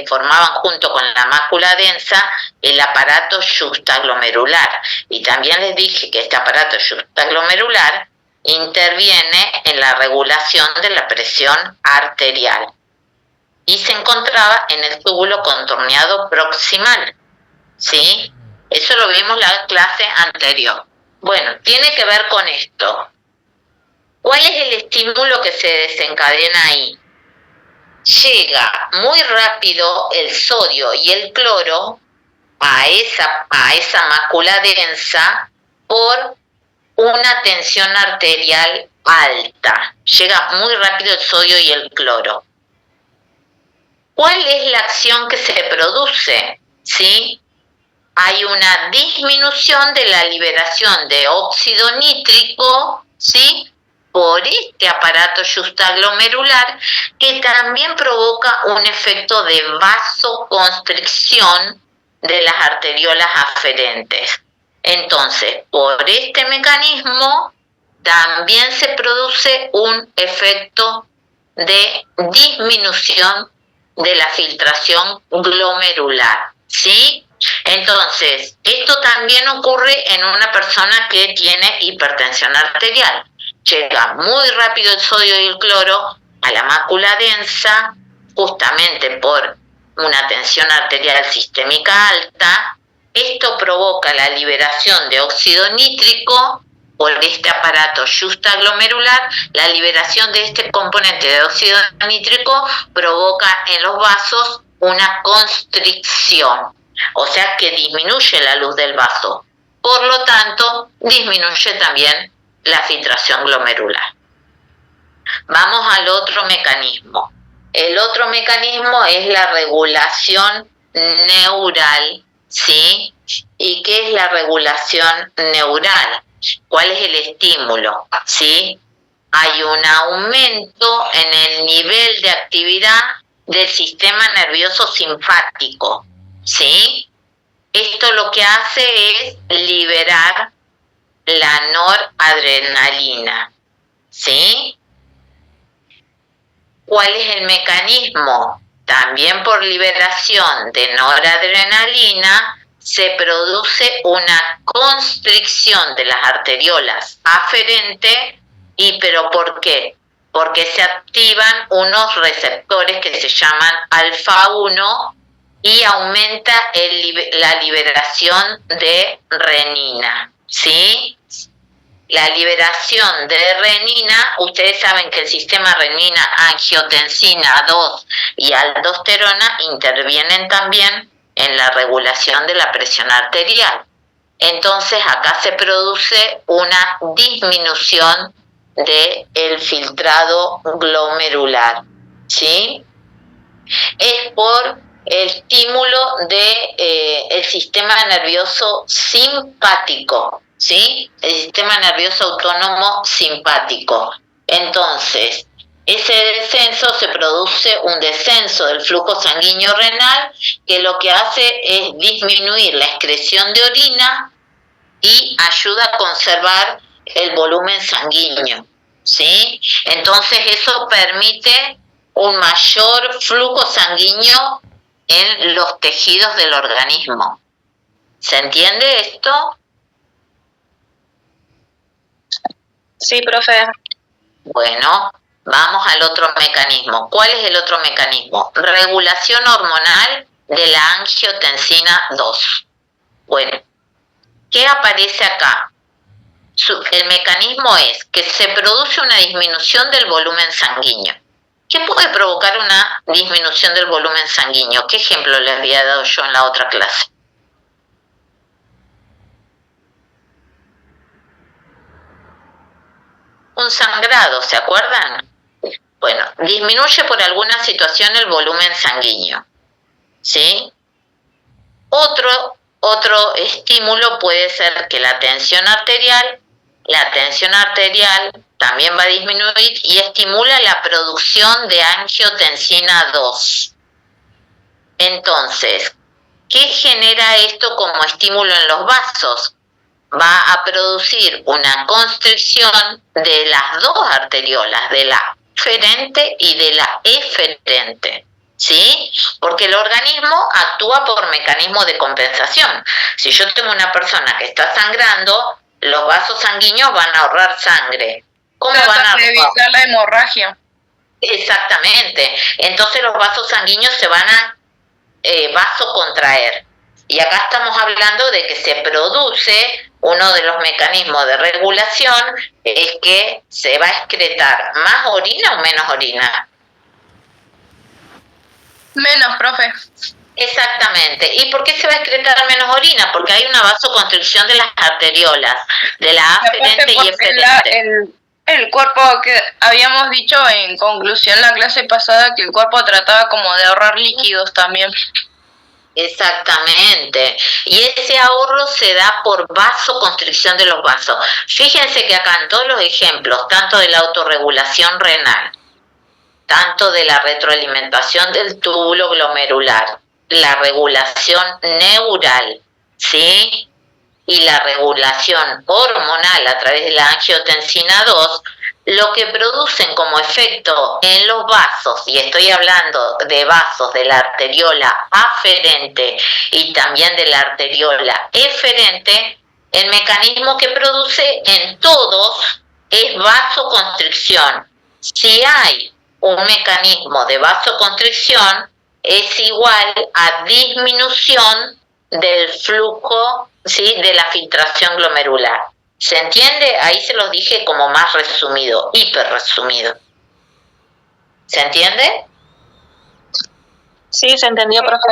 formaban junto con la mácula densa el aparato yuxtaglomerular. Y también les dije que este aparato yuxtaglomerular interviene en la regulación de la presión arterial y se encontraba en el túbulo contorneado proximal, ¿sí? Eso lo vimos la clase anterior. Bueno, tiene que ver con esto. ¿Cuál es el estímulo que se desencadena ahí? Llega muy rápido el sodio y el cloro a esa mácula densa por una tensión arterial alta. Llega muy rápido el sodio y el cloro. ¿Cuál es la acción que se produce? ¿Sí? Hay una disminución de la liberación de óxido nítrico, ¿sí?, por este aparato yuxtaglomerular, que también provoca un efecto de vasoconstricción de las arteriolas aferentes. Entonces, por este mecanismo también se produce un efecto de disminución de la filtración glomerular, ¿sí? Entonces, esto también ocurre en una persona que tiene hipertensión arterial. Llega muy rápido el sodio y el cloro a la mácula densa, justamente por una tensión arterial sistémica alta. Esto provoca la liberación de óxido nítrico por este aparato yuxtaglomerular. La liberación de este componente de óxido nítrico provoca en los vasos una constricción, o sea que disminuye la luz del vaso. Por lo tanto, disminuye también la filtración glomerular. Vamos al otro mecanismo. El otro mecanismo es la regulación neural, ¿sí? ¿Y qué es la regulación neural? ¿Cuál es el estímulo? ¿Sí? Hay un aumento en el nivel de actividad del sistema nervioso simpático, ¿sí? Esto lo que hace es liberar la noradrenalina, ¿sí? ¿Cuál es el mecanismo? También por liberación de noradrenalina se produce una constricción de las arteriolas aferentes. ¿Pero por qué? Porque se activan unos receptores que se llaman alfa-1 y aumenta la liberación de renina, ¿sí? La liberación de renina, ustedes saben que el sistema renina, angiotensina 2 y aldosterona intervienen también en la regulación de la presión arterial. Entonces acá se produce una disminución del filtrado glomerular, ¿sí? Es por el estímulo del sistema nervioso simpático, ¿sí? El sistema nervioso autónomo simpático. Entonces, ese descenso se produce un descenso del flujo sanguíneo renal que lo que hace es disminuir la excreción de orina y ayuda a conservar el volumen sanguíneo, ¿sí? Entonces eso permite un mayor flujo sanguíneo en los tejidos del organismo. ¿Se entiende esto? Sí, profe. Bueno, vamos al otro mecanismo. ¿Cuál es el otro mecanismo? Regulación hormonal de la angiotensina 2. Bueno, ¿qué aparece acá? El mecanismo es que se produce una disminución del volumen sanguíneo. ¿Qué puede provocar una disminución del volumen sanguíneo? ¿Qué ejemplo les había dado yo en la otra clase? Un sangrado, ¿se acuerdan? Bueno, disminuye por alguna situación el volumen sanguíneo, ¿sí? Otro estímulo puede ser que la tensión arterial también va a disminuir y estimula la producción de angiotensina 2. Entonces, ¿qué genera esto como estímulo en los vasos? Va a producir una constricción de las dos arteriolas, de la aferente y de la eferente, ¿sí? Porque el organismo actúa por mecanismo de compensación. Si yo tengo una persona que está sangrando, los vasos sanguíneos van a ahorrar sangre. ¿Cómo van a ahorrar? Evitar la hemorragia. Exactamente. Entonces los vasos sanguíneos se van a vasocontraer. Y acá estamos hablando de que se produce uno de los mecanismos de regulación, es que se va a excretar más orina o menos orina. Menos, profe. Exactamente. ¿Y por qué se va a excretar menos orina? Porque hay una vasoconstricción de las arteriolas, de la aferente y eferente. El cuerpo, que habíamos dicho en conclusión la clase pasada, que el cuerpo trataba como de ahorrar líquidos también. Exactamente. Y ese ahorro se da por vasoconstricción de los vasos. Fíjense que acá en todos los ejemplos, tanto de la autorregulación renal, tanto de la retroalimentación del túbulo glomerular, la regulación neural, ¿sí? Y la regulación hormonal a través de la angiotensina 2, lo que producen como efecto en los vasos, y estoy hablando de vasos de la arteriola aferente y también de la arteriola eferente, el mecanismo que produce en todos es vasoconstricción. Si hay un mecanismo de vasoconstricción, es igual a disminución del flujo, ¿sí?, de la filtración glomerular. ¿Se entiende? Ahí se los dije como más resumido, hiper resumido. ¿Se entiende? Sí, se entendió, profe.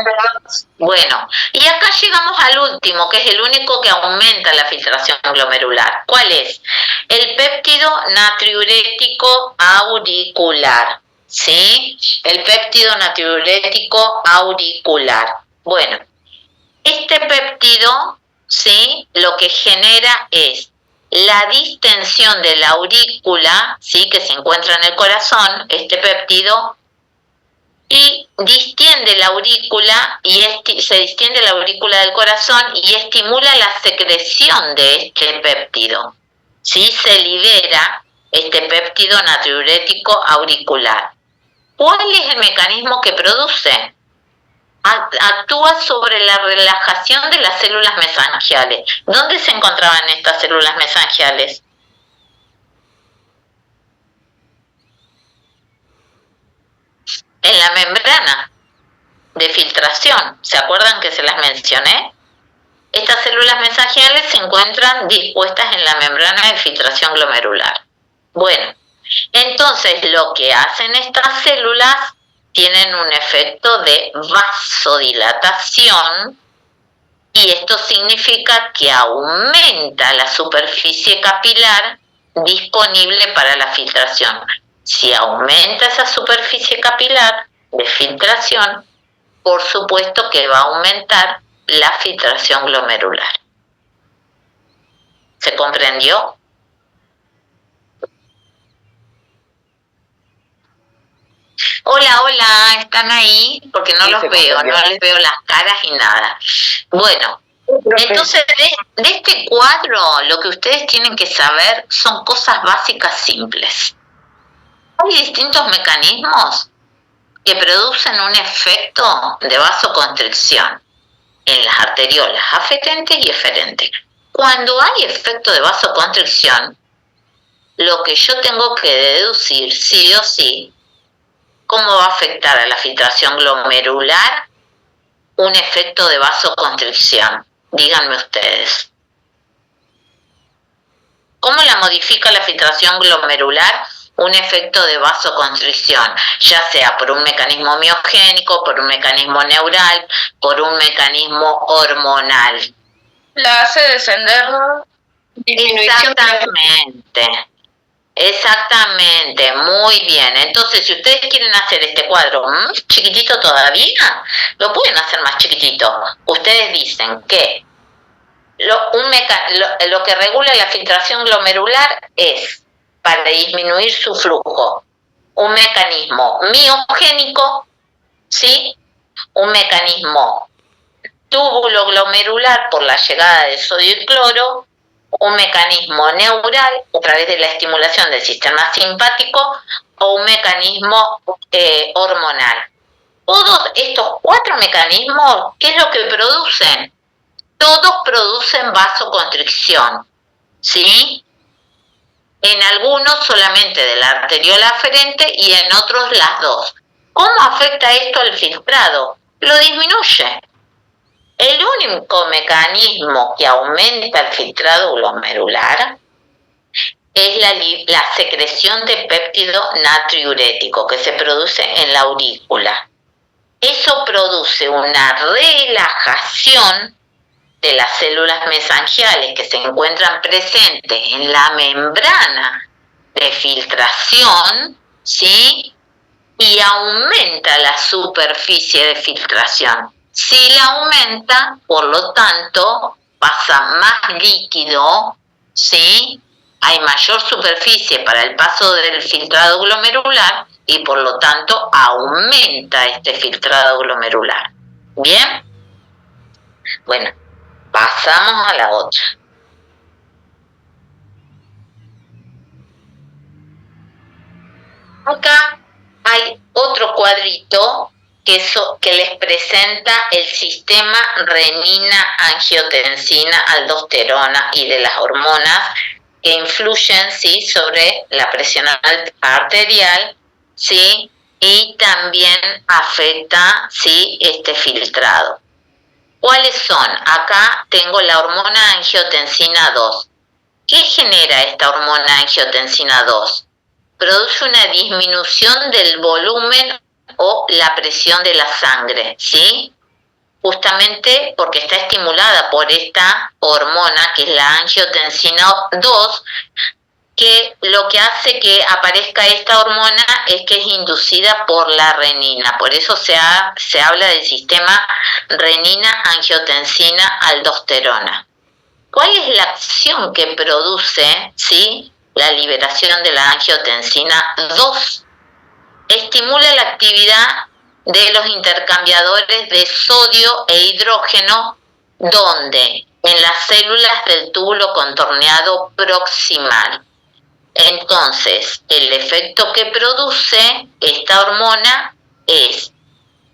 Bueno, y acá llegamos al último, que es el único que aumenta la filtración glomerular. ¿Cuál es? El péptido natriurético auricular, ¿sí? El péptido natriurético auricular. Bueno, este péptido, ¿sí?, lo que genera es la distensión de la aurícula, ¿sí?, que se encuentra en el corazón, este péptido, y distiende la aurícula y se distiende la aurícula del corazón y estimula la secreción de este péptido. ¿Sí? Se libera este péptido natriurético auricular. ¿Cuál es el mecanismo que produce? actúa sobre la relajación de las células mesangiales. ¿Dónde se encontraban estas células mesangiales? En la membrana de filtración. ¿Se acuerdan que se las mencioné? Estas células mesangiales se encuentran dispuestas en la membrana de filtración glomerular. Bueno, entonces lo que hacen estas células tienen un efecto de vasodilatación y esto significa que aumenta la superficie capilar disponible para la filtración. Si aumenta esa superficie capilar de filtración, por supuesto que va a aumentar la filtración glomerular. ¿Se comprendió? Hola, hola, ¿están ahí? Porque no los veo, no les veo las caras y nada. Bueno, entonces de este cuadro lo que ustedes tienen que saber son cosas básicas simples. Hay distintos mecanismos que producen un efecto de vasoconstricción en las arteriolas aferentes y eferentes. Cuando hay efecto de vasoconstricción, lo que yo tengo que deducir sí o sí, ¿cómo va a afectar a la filtración glomerular un efecto de vasoconstricción? Díganme ustedes. ¿Cómo la modifica la filtración glomerular un efecto de vasoconstricción? Ya sea por un mecanismo miogénico, por un mecanismo neural, por un mecanismo hormonal. La hace descender. Exactamente, muy bien. Entonces, si ustedes quieren hacer este cuadro chiquitito todavía, lo pueden hacer más chiquitito. Ustedes dicen que lo que regula la filtración glomerular es, para disminuir su flujo, un mecanismo miogénico, ¿sí? Un mecanismo túbulo glomerular por la llegada de sodio y cloro, un mecanismo neural a través de la estimulación del sistema simpático o un mecanismo hormonal. Todos estos 4 mecanismos, ¿qué es lo que producen? Todos producen vasoconstricción, ¿sí? En algunos solamente de la arteriola aferente y en otros las dos. ¿Cómo afecta esto al filtrado? Lo disminuye. El único mecanismo que aumenta el filtrado glomerular es la secreción de péptido natriurético que se produce en la aurícula. Eso produce una relajación de las células mesangiales que se encuentran presentes en la membrana de filtración, ¿sí? Y aumenta la superficie de filtración. Si la aumenta, por lo tanto, pasa más líquido, ¿sí? Hay mayor superficie para el paso del filtrado glomerular y por lo tanto aumenta este filtrado glomerular. ¿Bien? Bueno, pasamos a la otra. Acá hay otro cuadrito que les presenta el sistema renina-angiotensina-aldosterona y de las hormonas que influyen, ¿sí?, sobre la presión arterial, ¿sí?, y también afecta, ¿sí?, este filtrado. ¿Cuáles son? Acá tengo la hormona angiotensina 2. ¿Qué genera esta hormona angiotensina 2? Produce una disminución del volumen o la presión de la sangre, ¿sí? Justamente porque está estimulada por esta hormona que es la angiotensina 2, que lo que hace que aparezca esta hormona es que es inducida por la renina. Por eso se habla del sistema renina-angiotensina-aldosterona. ¿Cuál es la acción que produce, ¿sí?, la liberación de la angiotensina 2? Estimula la actividad de los intercambiadores de sodio e hidrógeno, donde en las células del túbulo contorneado proximal. Entonces, el efecto que produce esta hormona es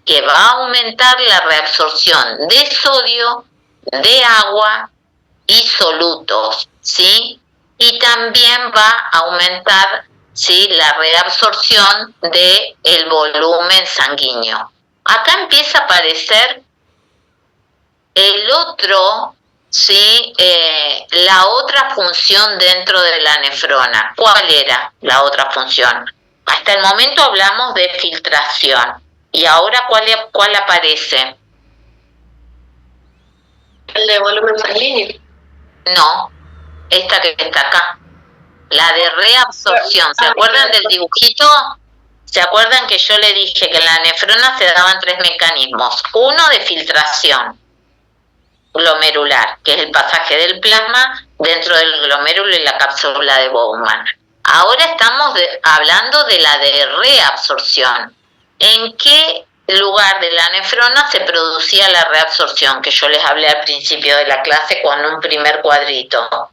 que va a aumentar la reabsorción de sodio, de agua y solutos, ¿sí? Y también va a aumentar, ¿sí?, la reabsorción del volumen sanguíneo. Acá empieza a aparecer el otro, ¿sí?, la otra función dentro de la nefrona. ¿Cuál era la otra función? Hasta el momento hablamos de filtración. ¿Y ahora cuál aparece? El de volumen sanguíneo. No, esta que está acá. La de reabsorción. ¿Se acuerdan del dibujito? ¿Se acuerdan que yo le dije que en la nefrona se daban 3 mecanismos? Uno de filtración glomerular, que es el pasaje del plasma dentro del glomérulo y la cápsula de Bowman. Ahora estamos hablando de la de reabsorción. ¿En qué lugar de la nefrona se producía la reabsorción? Que yo les hablé al principio de la clase con un primer cuadrito.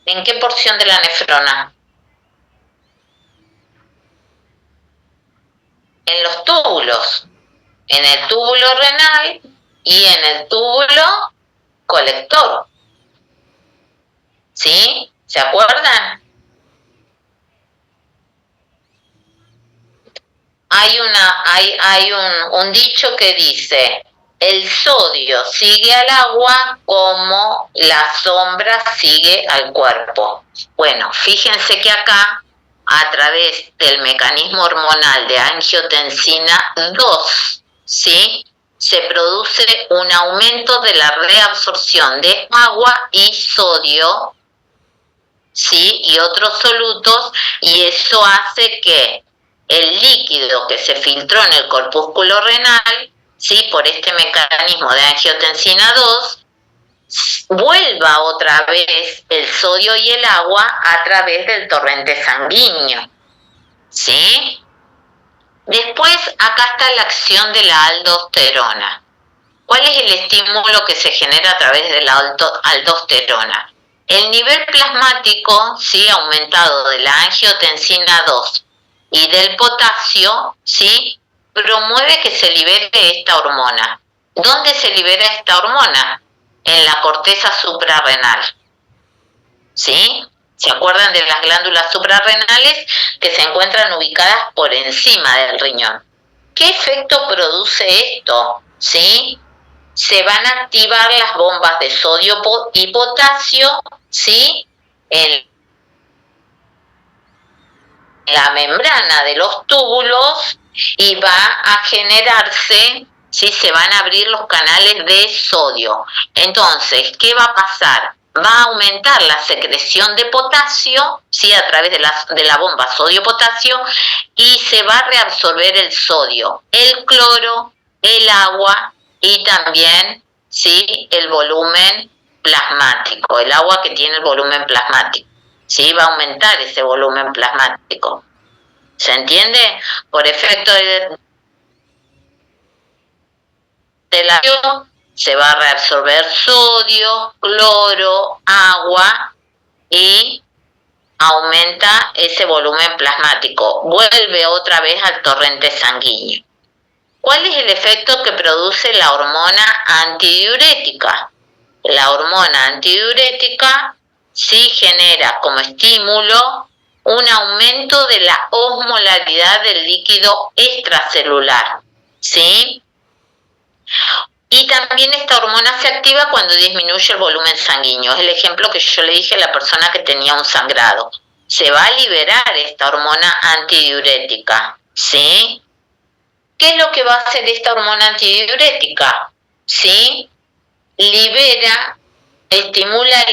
¿En qué porción de la nefrona? En los túbulos. En el túbulo renal y en el túbulo colector. ¿Sí? ¿Se acuerdan? Hay un dicho que dice: el sodio sigue al agua como la sombra sigue al cuerpo. Bueno, fíjense que acá, a través del mecanismo hormonal de angiotensina 2, ¿sí?, se produce un aumento de la reabsorción de agua y sodio, ¿sí?, y otros solutos, y eso hace que el líquido que se filtró en el corpúsculo renal, ¿sí?, por este mecanismo de angiotensina 2, vuelva otra vez el sodio y el agua a través del torrente sanguíneo, ¿sí? Después, acá está la acción de la aldosterona. ¿Cuál es el estímulo que se genera a través de la aldosterona? El nivel plasmático, ¿sí?, aumentado de la angiotensina 2 y del potasio, ¿sí?, promueve que se libere esta hormona. ¿Dónde se libera esta hormona? En la corteza suprarrenal, ¿sí? ¿Se acuerdan de las glándulas suprarrenales que se encuentran ubicadas por encima del riñón? ¿Qué efecto produce esto? ¿Sí? Se van a activar las bombas de sodio y potasio, ¿sí?, en la membrana de los túbulos, y va a generarse, ¿sí?, se van a abrir los canales de sodio. Entonces, ¿qué va a pasar? Va a aumentar la secreción de potasio, ¿sí?, a través de la bomba sodio-potasio, y se va a reabsorber el sodio, el cloro, el agua y también, ¿sí?, el volumen plasmático, el agua que tiene el volumen plasmático. ¿Sí? Va a aumentar ese volumen plasmático. ¿Se entiende? Por efecto de la se va a reabsorber sodio, cloro, agua y aumenta ese volumen plasmático. Vuelve otra vez al torrente sanguíneo. ¿Cuál es el efecto que produce la hormona antidiurética? La hormona antidiurética sí genera como estímulo un aumento de la osmolaridad del líquido extracelular, ¿sí? Y también esta hormona se activa cuando disminuye el volumen sanguíneo. Es el ejemplo que yo le dije a la persona que tenía un sangrado. Se va a liberar esta hormona antidiurética, ¿sí? ¿Qué es lo que va a hacer esta hormona antidiurética? ¿Sí? Libera, estimula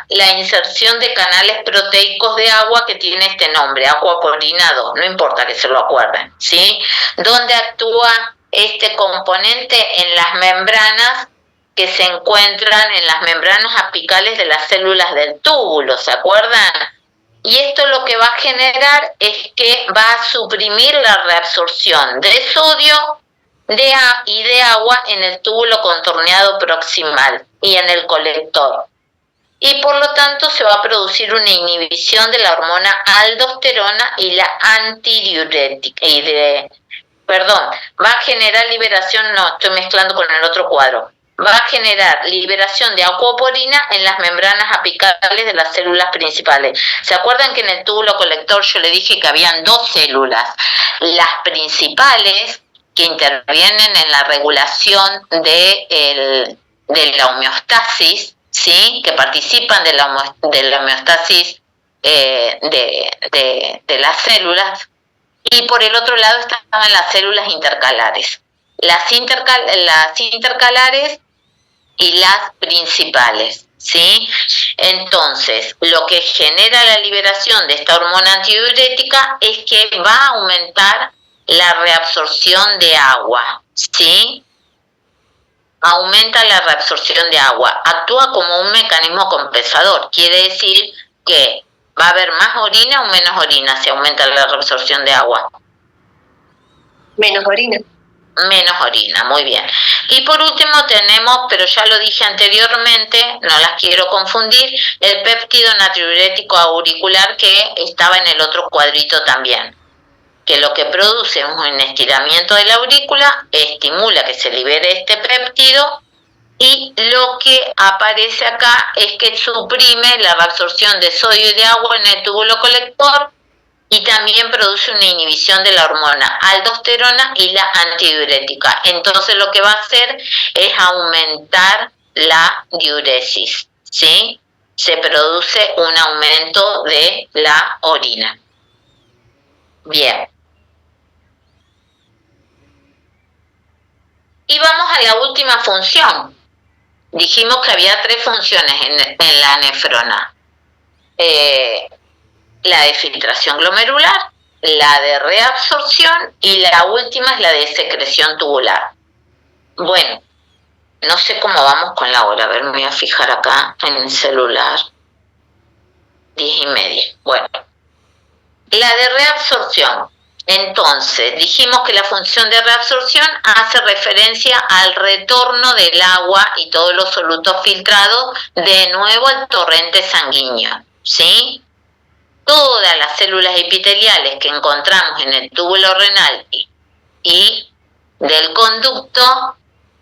la inserción de canales proteicos de agua que tiene este nombre, aquaporina 2, no importa que se lo acuerden, ¿sí? Donde actúa este componente en las membranas que se encuentran en las membranas apicales de las células del túbulo, ¿se acuerdan? Y esto lo que va a generar es que va a suprimir la reabsorción de sodio y de agua en el túbulo contorneado proximal y en el colector. y por lo tanto se va a producir una inhibición de la hormona aldosterona y la antidiurética, va a generar liberación, no, estoy mezclando con el otro cuadro, va a generar liberación de aquaporina en las membranas apicales de las células principales. ¿Se acuerdan que en el túbulo colector yo le dije que habían dos células? Las principales, que intervienen en la regulación de la homeostasis, ¿sí? Que participan de la homeostasis de las células, y por el otro lado estaban las células intercalares. Las intercalares y las principales, ¿sí? Entonces, lo que genera la liberación de esta hormona antidiurética es que va a aumentar la reabsorción de agua, ¿sí? Aumenta la reabsorción de agua, actúa como un mecanismo compensador, quiere decir que va a haber más orina o menos orina si aumenta la reabsorción de agua. Menos orina. Menos orina, muy bien. Y por último tenemos, pero ya lo dije anteriormente, no las quiero confundir, el péptido natriurético auricular que estaba en el otro cuadrito también, que lo que produce es un estiramiento de la aurícula, estimula que se libere este péptido, y lo que aparece acá es que suprime la reabsorción de sodio y de agua en el túbulo colector, y también produce una inhibición de la hormona aldosterona y la antidiurética. Entonces lo que va a hacer es aumentar la diuresis, ¿sí? Se produce un aumento de la orina. Bien. Y vamos a la última función. Dijimos que había 3 funciones en la nefrona. La de filtración glomerular, la de reabsorción y la última es la de secreción tubular. Bueno, no sé cómo vamos con la hora. A ver, me voy a fijar acá en el celular. 10:30. Bueno, la de reabsorción. Entonces, dijimos que la función de reabsorción hace referencia al retorno del agua y todos los solutos filtrados de nuevo al torrente sanguíneo, ¿sí? Todas las células epiteliales que encontramos en el túbulo renal y del conducto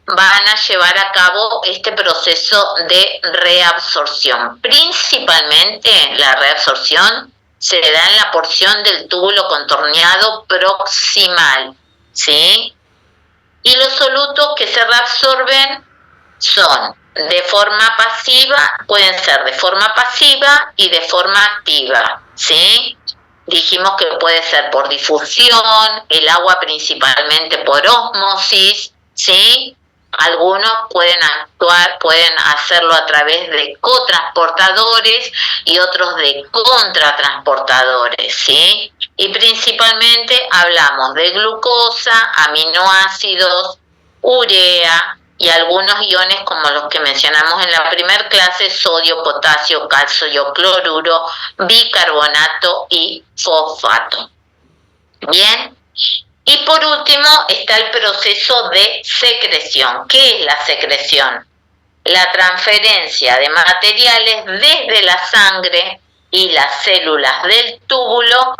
van a llevar a cabo este proceso de reabsorción. Principalmente la reabsorción se da en la porción del túbulo contorneado proximal, ¿sí? Y los solutos que se reabsorben son de forma pasiva, pueden ser de forma pasiva y de forma activa, ¿sí? Dijimos que puede ser por difusión, el agua principalmente por ósmosis, ¿sí? Algunos pueden hacerlo a través de cotransportadores y otros de contratransportadores, ¿sí? Y principalmente hablamos de glucosa, aminoácidos, urea y algunos iones como los que mencionamos en la primera clase: sodio, potasio, calcio, cloruro, bicarbonato y fosfato. Bien. Y por último está el proceso de secreción. ¿Qué es la secreción? La transferencia de materiales desde la sangre y las células del túbulo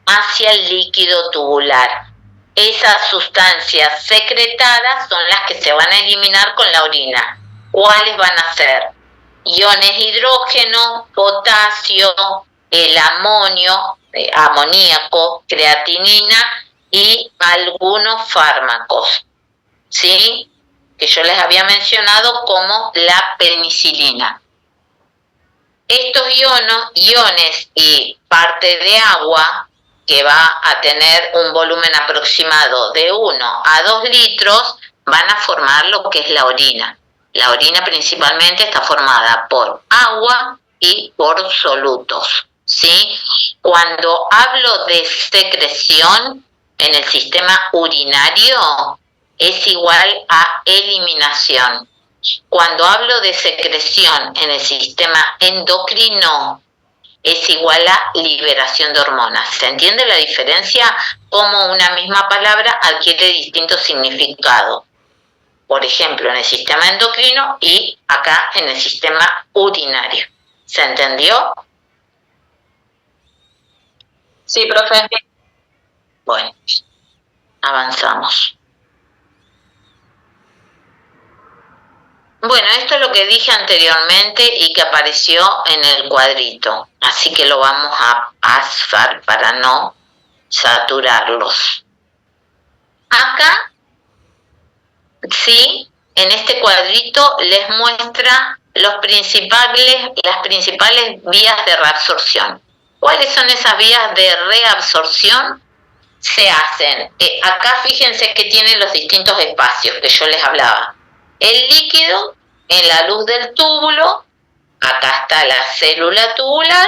hacia el líquido tubular. Esas sustancias secretadas son las que se van a eliminar con la orina. ¿Cuáles van a ser? Iones hidrógeno, potasio, el amonio, amoníaco, creatinina y algunos fármacos, ¿sí? Que yo les había mencionado como la penicilina. Estos iones y parte de agua, que va a tener un volumen aproximado de 1 a 2 litros, van a formar lo que es la orina. La orina principalmente está formada por agua y por solutos, ¿sí? Cuando hablo de secreción en el sistema urinario, es igual a eliminación. Cuando hablo de secreción en el sistema endocrino, es igual a liberación de hormonas. ¿Se entiende la diferencia? Cómo una misma palabra adquiere distintos significados. Por ejemplo, en el sistema endocrino y acá en el sistema urinario. ¿Se entendió? Sí, profe. Bueno, avanzamos. Bueno, esto es lo que dije anteriormente y que apareció en el cuadrito, así que lo vamos a pasar para no saturarlos. Acá, sí, en este cuadrito les muestra las principales vías de reabsorción. ¿Cuáles son esas vías de reabsorción? Se hacen, acá fíjense que tienen los distintos espacios que yo les hablaba. El líquido en la luz del túbulo, acá está la célula tubular,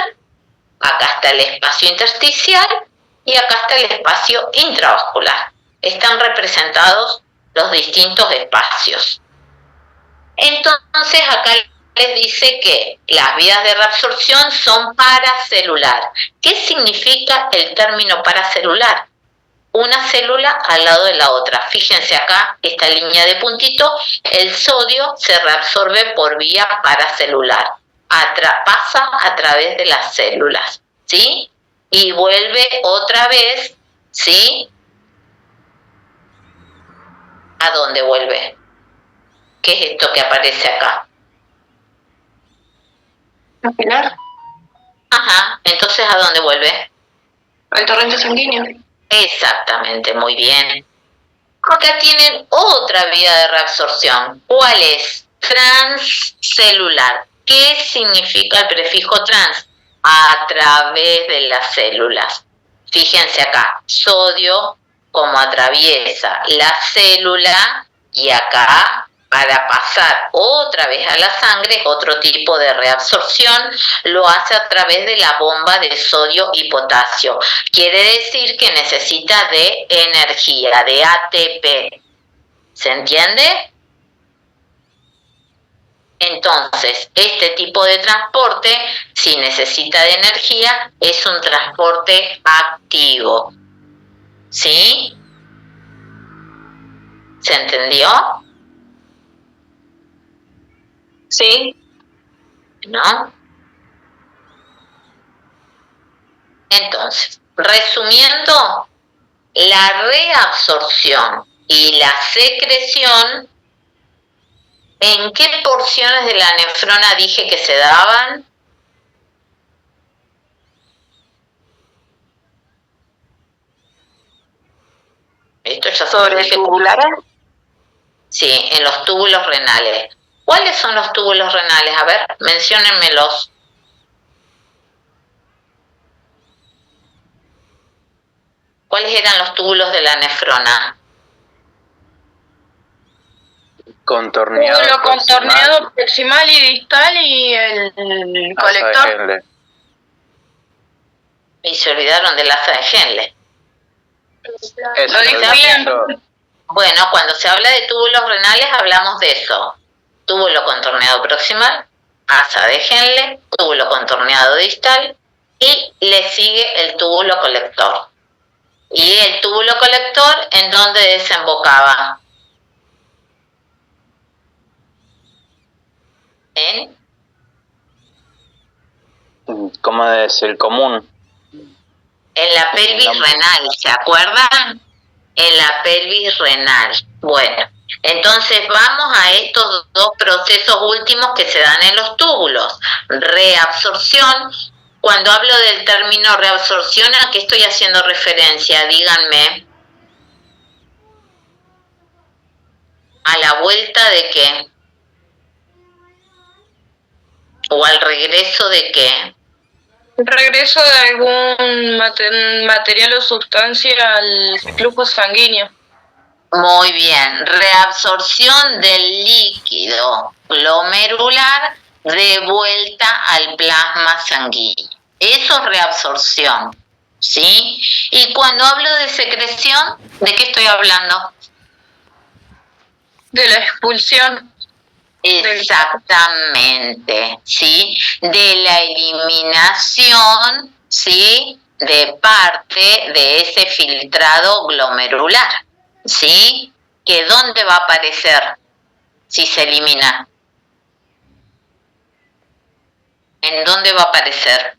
acá está el espacio intersticial y acá está el espacio intravascular. Están representados los distintos espacios. Entonces acá les dice que las vías de reabsorción son paracelular. ¿Qué significa el término paracelular? Una célula al lado de la otra. Fíjense acá, esta línea de puntito, el sodio se reabsorbe por vía paracelular. Pasa a través de las células, ¿sí? Y vuelve otra vez, ¿sí? ¿A dónde vuelve? ¿Qué es esto que aparece acá? Capilar. Ajá, entonces ¿a dónde vuelve? Al torrente sanguíneo. Exactamente, muy bien. Acá tienen otra vía de reabsorción. ¿Cuál es? Transcelular. ¿Qué significa el prefijo trans? A través de las células. Fíjense acá, sodio como atraviesa la célula y acá para pasar otra vez a la sangre, otro tipo de reabsorción, lo hace a través de la bomba de sodio y potasio. Quiere decir que necesita de energía, de ATP. ¿Se entiende? Entonces, este tipo de transporte, si necesita de energía, es un transporte activo. ¿Sí? ¿Se entendió? Sí. ¿No? Entonces, resumiendo, la reabsorción y la secreción, ¿en qué porciones de la nefrona dije que se daban? Esto ya ¿Sobre tubulares? Sí, en los túbulos renales. ¿Cuáles son los túbulos renales? A ver, menciónenmelos. ¿Cuáles eran los túbulos de la nefrona? Contorneado. Túbulo contorneado proximal y distal y el colector. Y se olvidaron del asa de Henle. Lo dije bien. Bueno, cuando se habla de túbulos renales hablamos de eso. Túbulo contorneado proximal, asa de Henle, túbulo contorneado distal y le sigue el túbulo colector. ¿Y el túbulo colector en dónde desembocaba? ¿En? ¿Cómo es el común? En la pelvis renal, ¿se acuerdan? En la pelvis renal. Bueno, entonces vamos a estos dos procesos últimos que se dan en los túbulos. Reabsorción. Cuando hablo del término reabsorción, ¿a qué estoy haciendo referencia? Díganme. ¿A la vuelta de qué? ¿O al regreso de qué? Regreso de algún material o sustancia al flujo sanguíneo. Muy bien, reabsorción del líquido glomerular de vuelta al plasma sanguíneo. Eso es reabsorción, ¿sí? Y cuando hablo de secreción, ¿de qué estoy hablando? De la expulsión. Exactamente, ¿sí? De la eliminación, ¿sí? De parte de ese filtrado glomerular, ¿sí? ¿Que dónde va a aparecer si se elimina? ¿En dónde va a aparecer?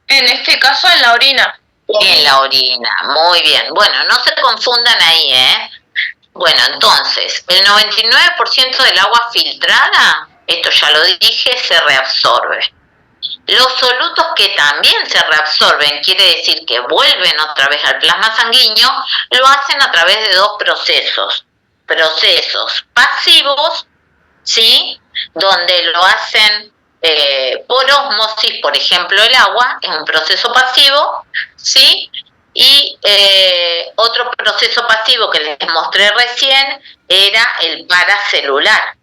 En este caso en la orina. En la orina, muy bien. Bueno, no se confundan ahí, ¿eh? Bueno, entonces, el 99% del agua filtrada, esto ya lo dije, se reabsorbe. Los solutos que también se reabsorben, quiere decir que vuelven otra vez al plasma sanguíneo, lo hacen a través de dos procesos. Procesos pasivos, ¿sí? Donde lo hacen por ósmosis, por ejemplo, el agua es un proceso pasivo, ¿sí? Y otro proceso pasivo que les mostré recién era el paracelular.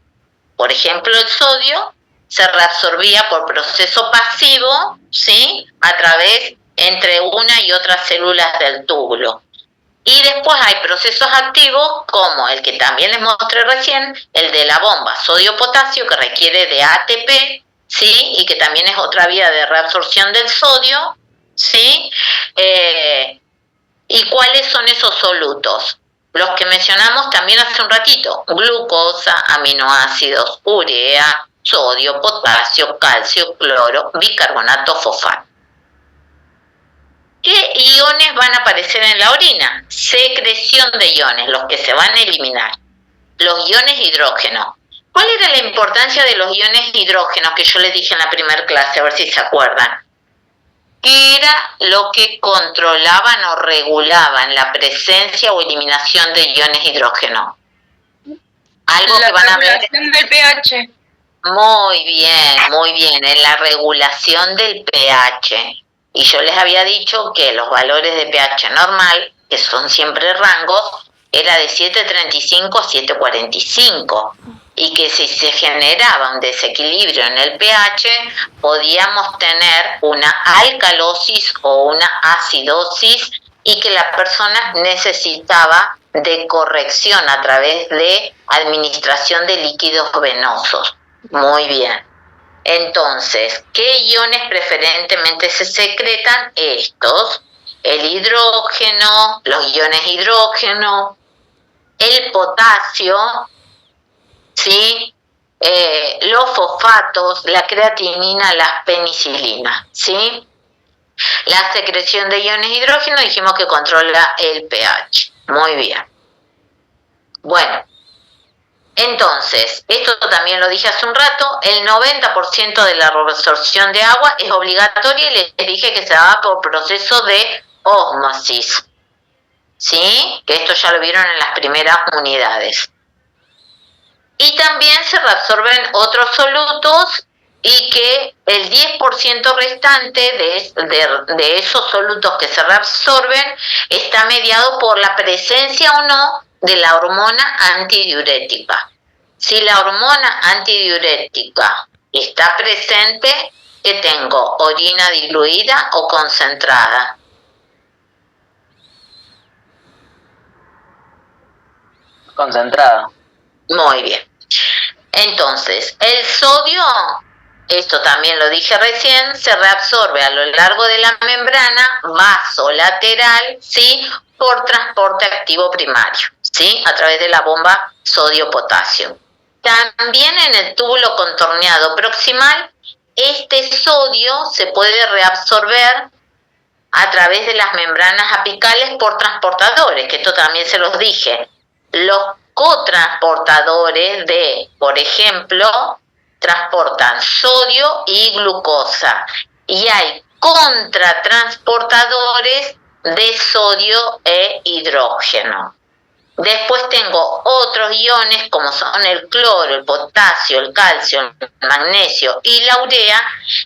Por ejemplo, el sodio se reabsorbía por proceso pasivo, ¿sí? A través entre una y otra células del túbulo. Y después hay procesos activos como el que también les mostré recién, el de la bomba sodio-potasio, que requiere de ATP, ¿sí? Y que también es otra vía de reabsorción del sodio, ¿sí? ¿Y cuáles son esos solutos? Los que mencionamos también hace un ratito: glucosa, aminoácidos, urea, sodio, potasio, calcio, cloro, bicarbonato, fosfato. ¿Qué iones van a aparecer en la orina? Secreción de iones, los que se van a eliminar. Los iones hidrógeno. ¿Cuál era la importancia de los iones hidrógenos que yo les dije en la primera clase? A ver si se acuerdan. ¿Qué era lo que controlaban o regulaban la presencia o eliminación de iones hidrógeno? Algo que van a ver. La regulación del pH. Muy bien, en la regulación del pH. Y yo les había dicho que los valores de pH normal, que son siempre rangos, era de 7.35 a 7.45. Y que si se generaba un desequilibrio en el pH, podíamos tener una alcalosis o una acidosis y que la persona necesitaba de corrección a través de administración de líquidos venosos. Muy bien. Entonces, ¿qué iones preferentemente se secretan? Estos: el hidrógeno, los iones hidrógeno, el potasio, ¿sí? Los fosfatos, la creatinina, las penicilinas, ¿sí? La secreción de iones hidrógeno dijimos que controla el pH. Muy bien. Bueno, entonces, esto también lo dije hace un rato, el 90% de la reabsorción de agua es obligatoria y les dije que se daba por proceso de ósmosis, ¿sí? Que esto ya lo vieron en las primeras unidades. Y también se reabsorben otros solutos y que el 10% restante de esos solutos que se reabsorben está mediado por la presencia o no de la hormona antidiurética. Si la hormona antidiurética está presente, ¿qué tengo? ¿Orina diluida o concentrada? Concentrada. Muy bien. Entonces, el sodio, esto también lo dije recién, se reabsorbe a lo largo de la membrana vasolateral, ¿sí? Por transporte activo primario, ¿sí? A través de la bomba sodio-potasio. También en el túbulo contorneado proximal, este sodio se puede reabsorber a través de las membranas apicales por transportadores, que esto también se los dije. Los cotransportadores por ejemplo, transportan sodio y glucosa. Y hay contratransportadores de sodio e hidrógeno. Después tengo otros iones como son el cloro, el potasio, el calcio, el magnesio y la urea,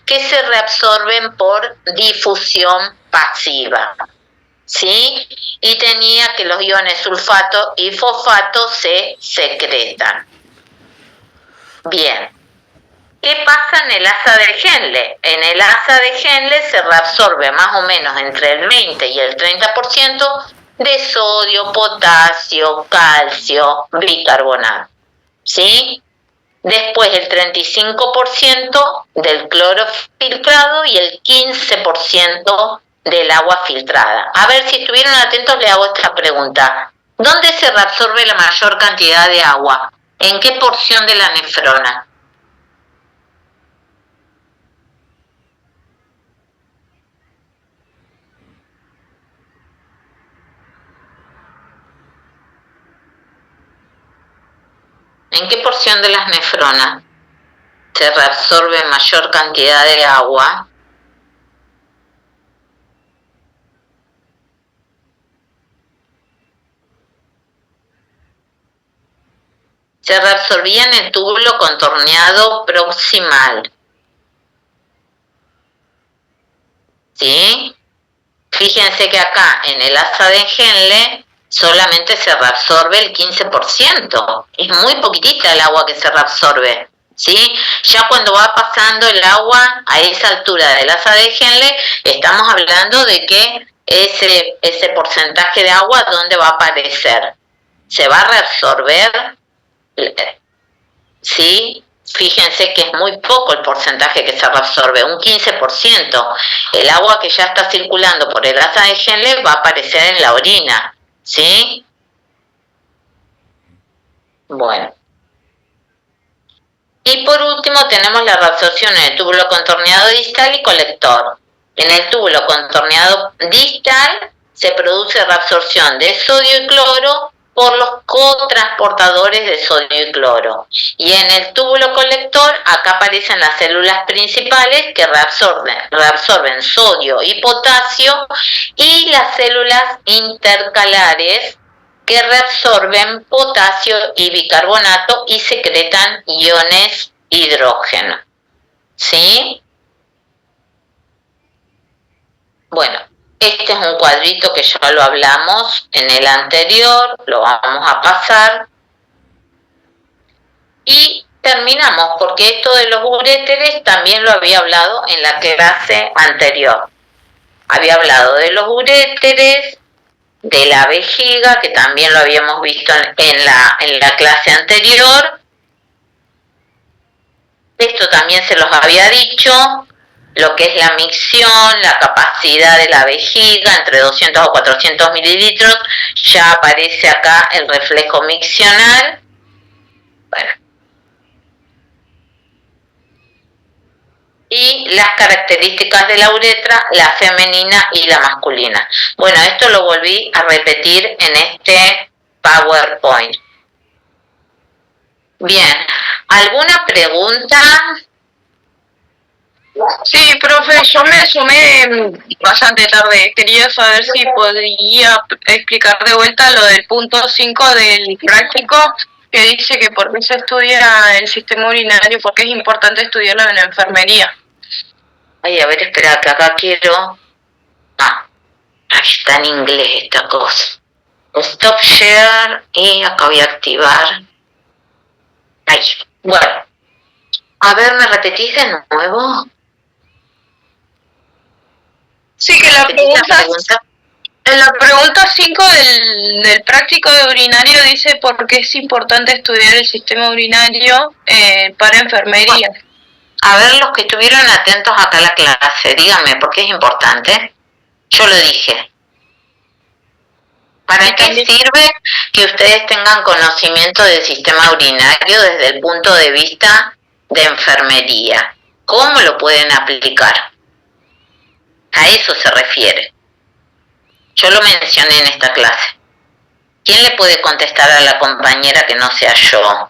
que se reabsorben por difusión pasiva, ¿sí? Y tenía que los iones sulfato y fosfato se secretan. Bien. ¿Qué pasa en el asa de Henle? En el asa de Henle se reabsorbe más o menos entre el 20 y el 30% de sodio, potasio, calcio, bicarbonato, ¿sí? Después el 35% del cloro filtrado y el 15% del agua filtrada. A ver, si estuvieron atentos, le hago esta pregunta. ¿Dónde se reabsorbe la mayor cantidad de agua? ¿En qué porción de la nefrona? ¿En qué porción de las nefronas se reabsorbe mayor cantidad de agua? Se reabsorbía en el túbulo contorneado proximal. ¿Sí? Fíjense que acá en el asa de Henle solamente se reabsorbe el 15%. Es muy poquitita el agua que se reabsorbe. ¿Sí? Ya cuando va pasando el agua a esa altura del asa de Henle, estamos hablando de que ese porcentaje de agua, ¿dónde va a aparecer? Se va a reabsorber. Sí, fíjense que es muy poco el porcentaje que se reabsorbe, un 15%. El agua que ya está circulando por el asa de Henle va a aparecer en la orina, ¿sí? Bueno. Y por último tenemos la reabsorción en el túbulo contorneado distal y colector. En el túbulo contorneado distal se produce reabsorción de sodio y cloro por los cotransportadores de sodio y cloro. Y en el túbulo colector, acá aparecen las células principales que reabsorben sodio y potasio, y las células intercalares que reabsorben potasio y bicarbonato y secretan iones hidrógeno. ¿Sí? Bueno. Este es un cuadrito que ya lo hablamos en el anterior, lo vamos a pasar. Y terminamos, porque esto de los uréteres también lo había hablado en la clase anterior. Había hablado de los uréteres, de la vejiga, que también lo habíamos visto en la clase anterior. Esto también se los había dicho. Lo que es la micción, la capacidad de la vejiga, entre 200 o 400 mililitros, ya aparece acá el reflejo miccional. Bueno. Y las características de la uretra, la femenina y la masculina. Bueno, esto lo volví a repetir en este PowerPoint. Bien, ¿alguna pregunta? Sí, profe, yo me sumé bastante tarde. Quería saber si podría explicar de vuelta lo del punto 5 del práctico, que dice que por qué se estudia el sistema urinario, porque es importante estudiarlo en la enfermería. Ay, a ver, espera, que acá quiero... Ah, ahí está en inglés esta cosa. Stop share y acá voy a activar. Ahí, bueno. A ver, ¿me repetís de nuevo? Sí, que la pregunta, en la pregunta 5 del práctico de urinario dice por qué es importante estudiar el sistema urinario para enfermería. A ver, los que estuvieron atentos acá a la clase, díganme, ¿por qué es importante? Yo lo dije. ¿Para qué sirve que ustedes tengan conocimiento del sistema urinario desde el punto de vista de enfermería? ¿Cómo lo pueden aplicar? A eso se refiere. Yo lo mencioné en esta clase. ¿Quién le puede contestar a la compañera que no sea yo?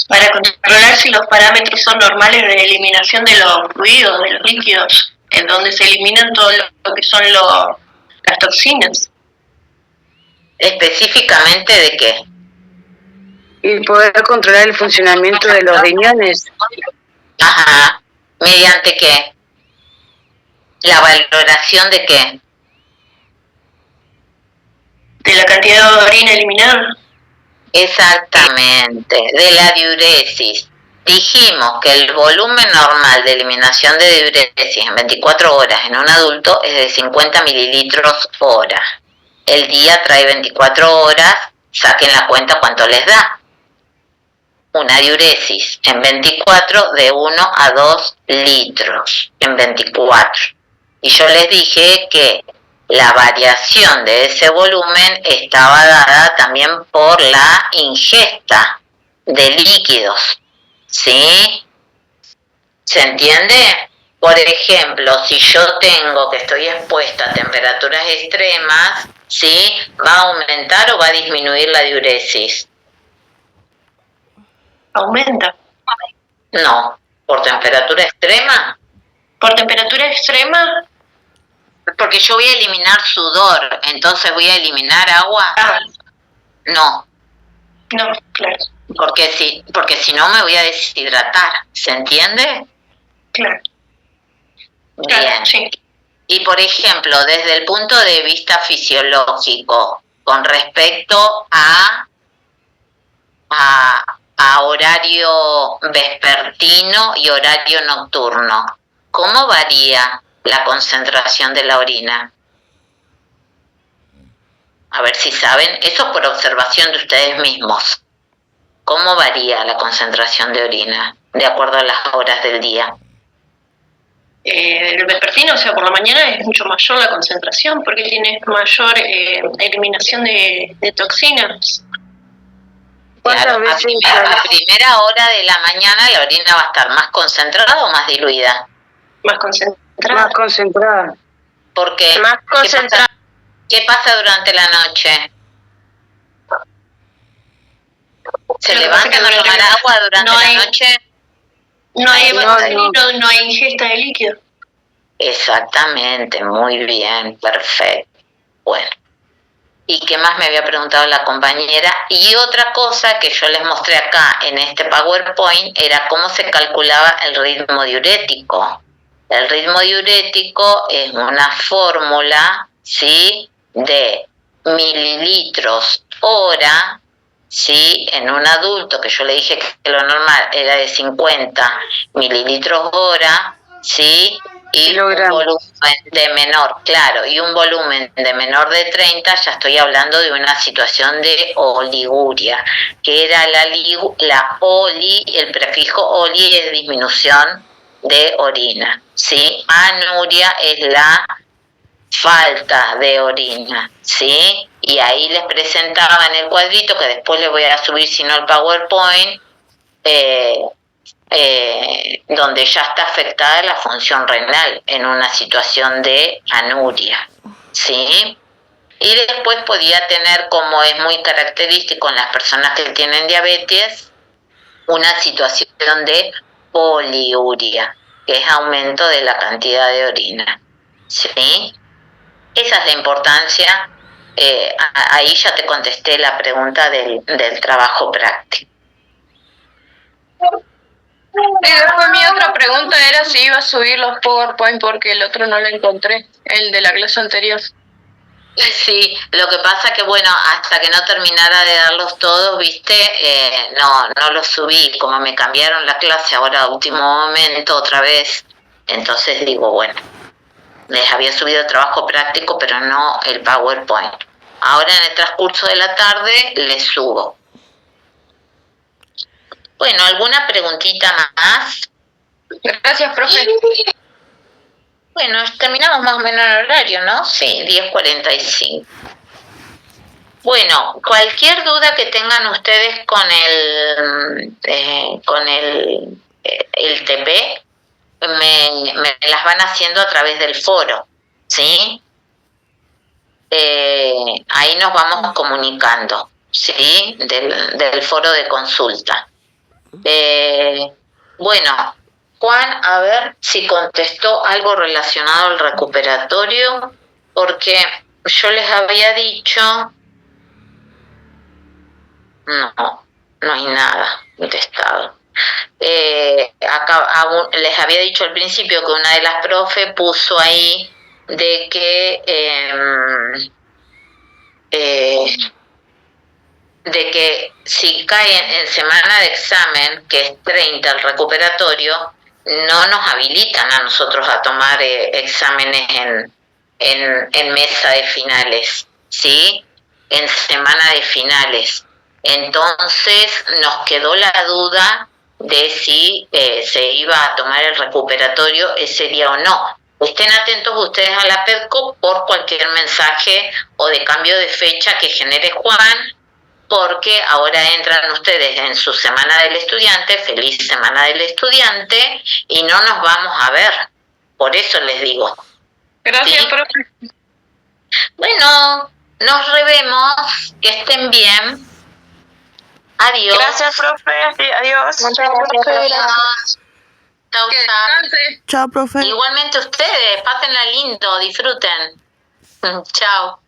Para controlar si los parámetros son normales de eliminación de los fluidos, de los líquidos, en donde se eliminan todo lo que son las toxinas. ¿Específicamente de qué? Y poder controlar el funcionamiento de los riñones. Ajá. ¿Mediante qué? ¿La valoración de qué? De la cantidad de orina eliminada. Exactamente, de la diuresis. Dijimos que el volumen normal de eliminación de diuresis en 24 horas en un adulto es de 50 mililitros hora. El día trae 24 horas, saquen la cuenta cuánto les da. Una diuresis en 24 de 1 a 2 litros en 24. Y yo les dije que la variación de ese volumen estaba dada también por la ingesta de líquidos, ¿sí? ¿Se entiende? Por ejemplo, si yo que estoy expuesta a temperaturas extremas, ¿sí? ¿Va a aumentar o va a disminuir la diuresis? aumenta. No, por temperatura extrema. Por temperatura extrema, Porque yo voy a eliminar sudor, entonces voy a eliminar agua. No, no, claro, porque si no me voy a deshidratar, ¿se entiende? claro, Bien. sí. Y por ejemplo, desde el punto de vista fisiológico, con respecto a horario vespertino y horario nocturno, ¿cómo varía la concentración de la orina? A ver si saben, eso por observación de ustedes mismos. ¿Cómo varía la concentración de orina de acuerdo a las horas del día? El vespertino, o sea, por la mañana es mucho mayor la concentración porque tienes mayor eliminación de toxinas. Claro, a primera hora de la mañana la orina va a estar más concentrada o más diluida. Más concentrada. Más concentrada. Porque Más concentrada. ¿qué pasa durante la noche? ¿Se levantan a tomar agua durante la noche? No hay evacuación, no hay ingesta de líquido. Exactamente, muy bien, perfecto. Bueno, ¿y qué más me había preguntado la compañera? Y otra cosa que yo les mostré acá en este PowerPoint era cómo se calculaba el ritmo diurético. El ritmo diurético es una fórmula, ¿sí?, de mililitros hora, ¿sí?, en un adulto, que yo le dije que lo normal era de 50 mililitros hora, ¿sí?, y un volumen de menor, claro, y un volumen de menor de 30, ya estoy hablando de una situación de oliguria, que era la oli, el prefijo oli es disminución de orina, ¿sí? Anuria es la falta de orina, ¿sí? Y ahí les presentaba en el cuadrito, que después les voy a subir, si no el PowerPoint, donde ya está afectada la función renal en una situación de anuria, ¿sí? Y después podía tener, como es muy característico en las personas que tienen diabetes, una situación de poliuria, que es aumento de la cantidad de orina, ¿sí? Esa es la importancia, ahí ya te contesté la pregunta del trabajo práctico. Y después mi otra pregunta era si iba a subir los PowerPoint porque el otro no lo encontré, el de la clase anterior. Sí, lo que pasa que bueno, hasta que no terminara de darlos todos, viste, no los subí, como me cambiaron la clase ahora a último momento otra vez, entonces digo, bueno, les había subido trabajo práctico, pero no el PowerPoint. Ahora en el transcurso de la tarde les subo. Bueno, ¿alguna preguntita más? Gracias, profe. Bueno, terminamos más o menos el horario, ¿no? Sí, 10:45. Bueno, cualquier duda que tengan ustedes con el TP, me las van haciendo a través del foro, ¿sí? Ahí nos vamos comunicando, ¿sí? Del foro de consulta. Bueno, Juan, a ver si contestó algo relacionado al recuperatorio, porque yo les había dicho, no hay nada contestado. Acá les había dicho al principio que una de las profes puso ahí de que si cae en semana de examen, que es 30 el recuperatorio, no nos habilitan a nosotros a tomar exámenes en mesa de finales, ¿sí? En semana de finales. Entonces nos quedó la duda de si se iba a tomar el recuperatorio ese día o no. Estén atentos ustedes a la PEDCO por cualquier mensaje o de cambio de fecha que genere Juan, porque ahora entran ustedes en su semana del estudiante, feliz semana del estudiante, y no nos vamos a ver. Por eso les digo. Gracias, ¿sí? profe. Bueno, nos revemos, que estén bien. Adiós. Gracias, profe. Sí, adiós. Muchas gracias. Chau, Que chau. descanse. Chao, profe. Igualmente ustedes, pásenla lindo, disfruten. Chao.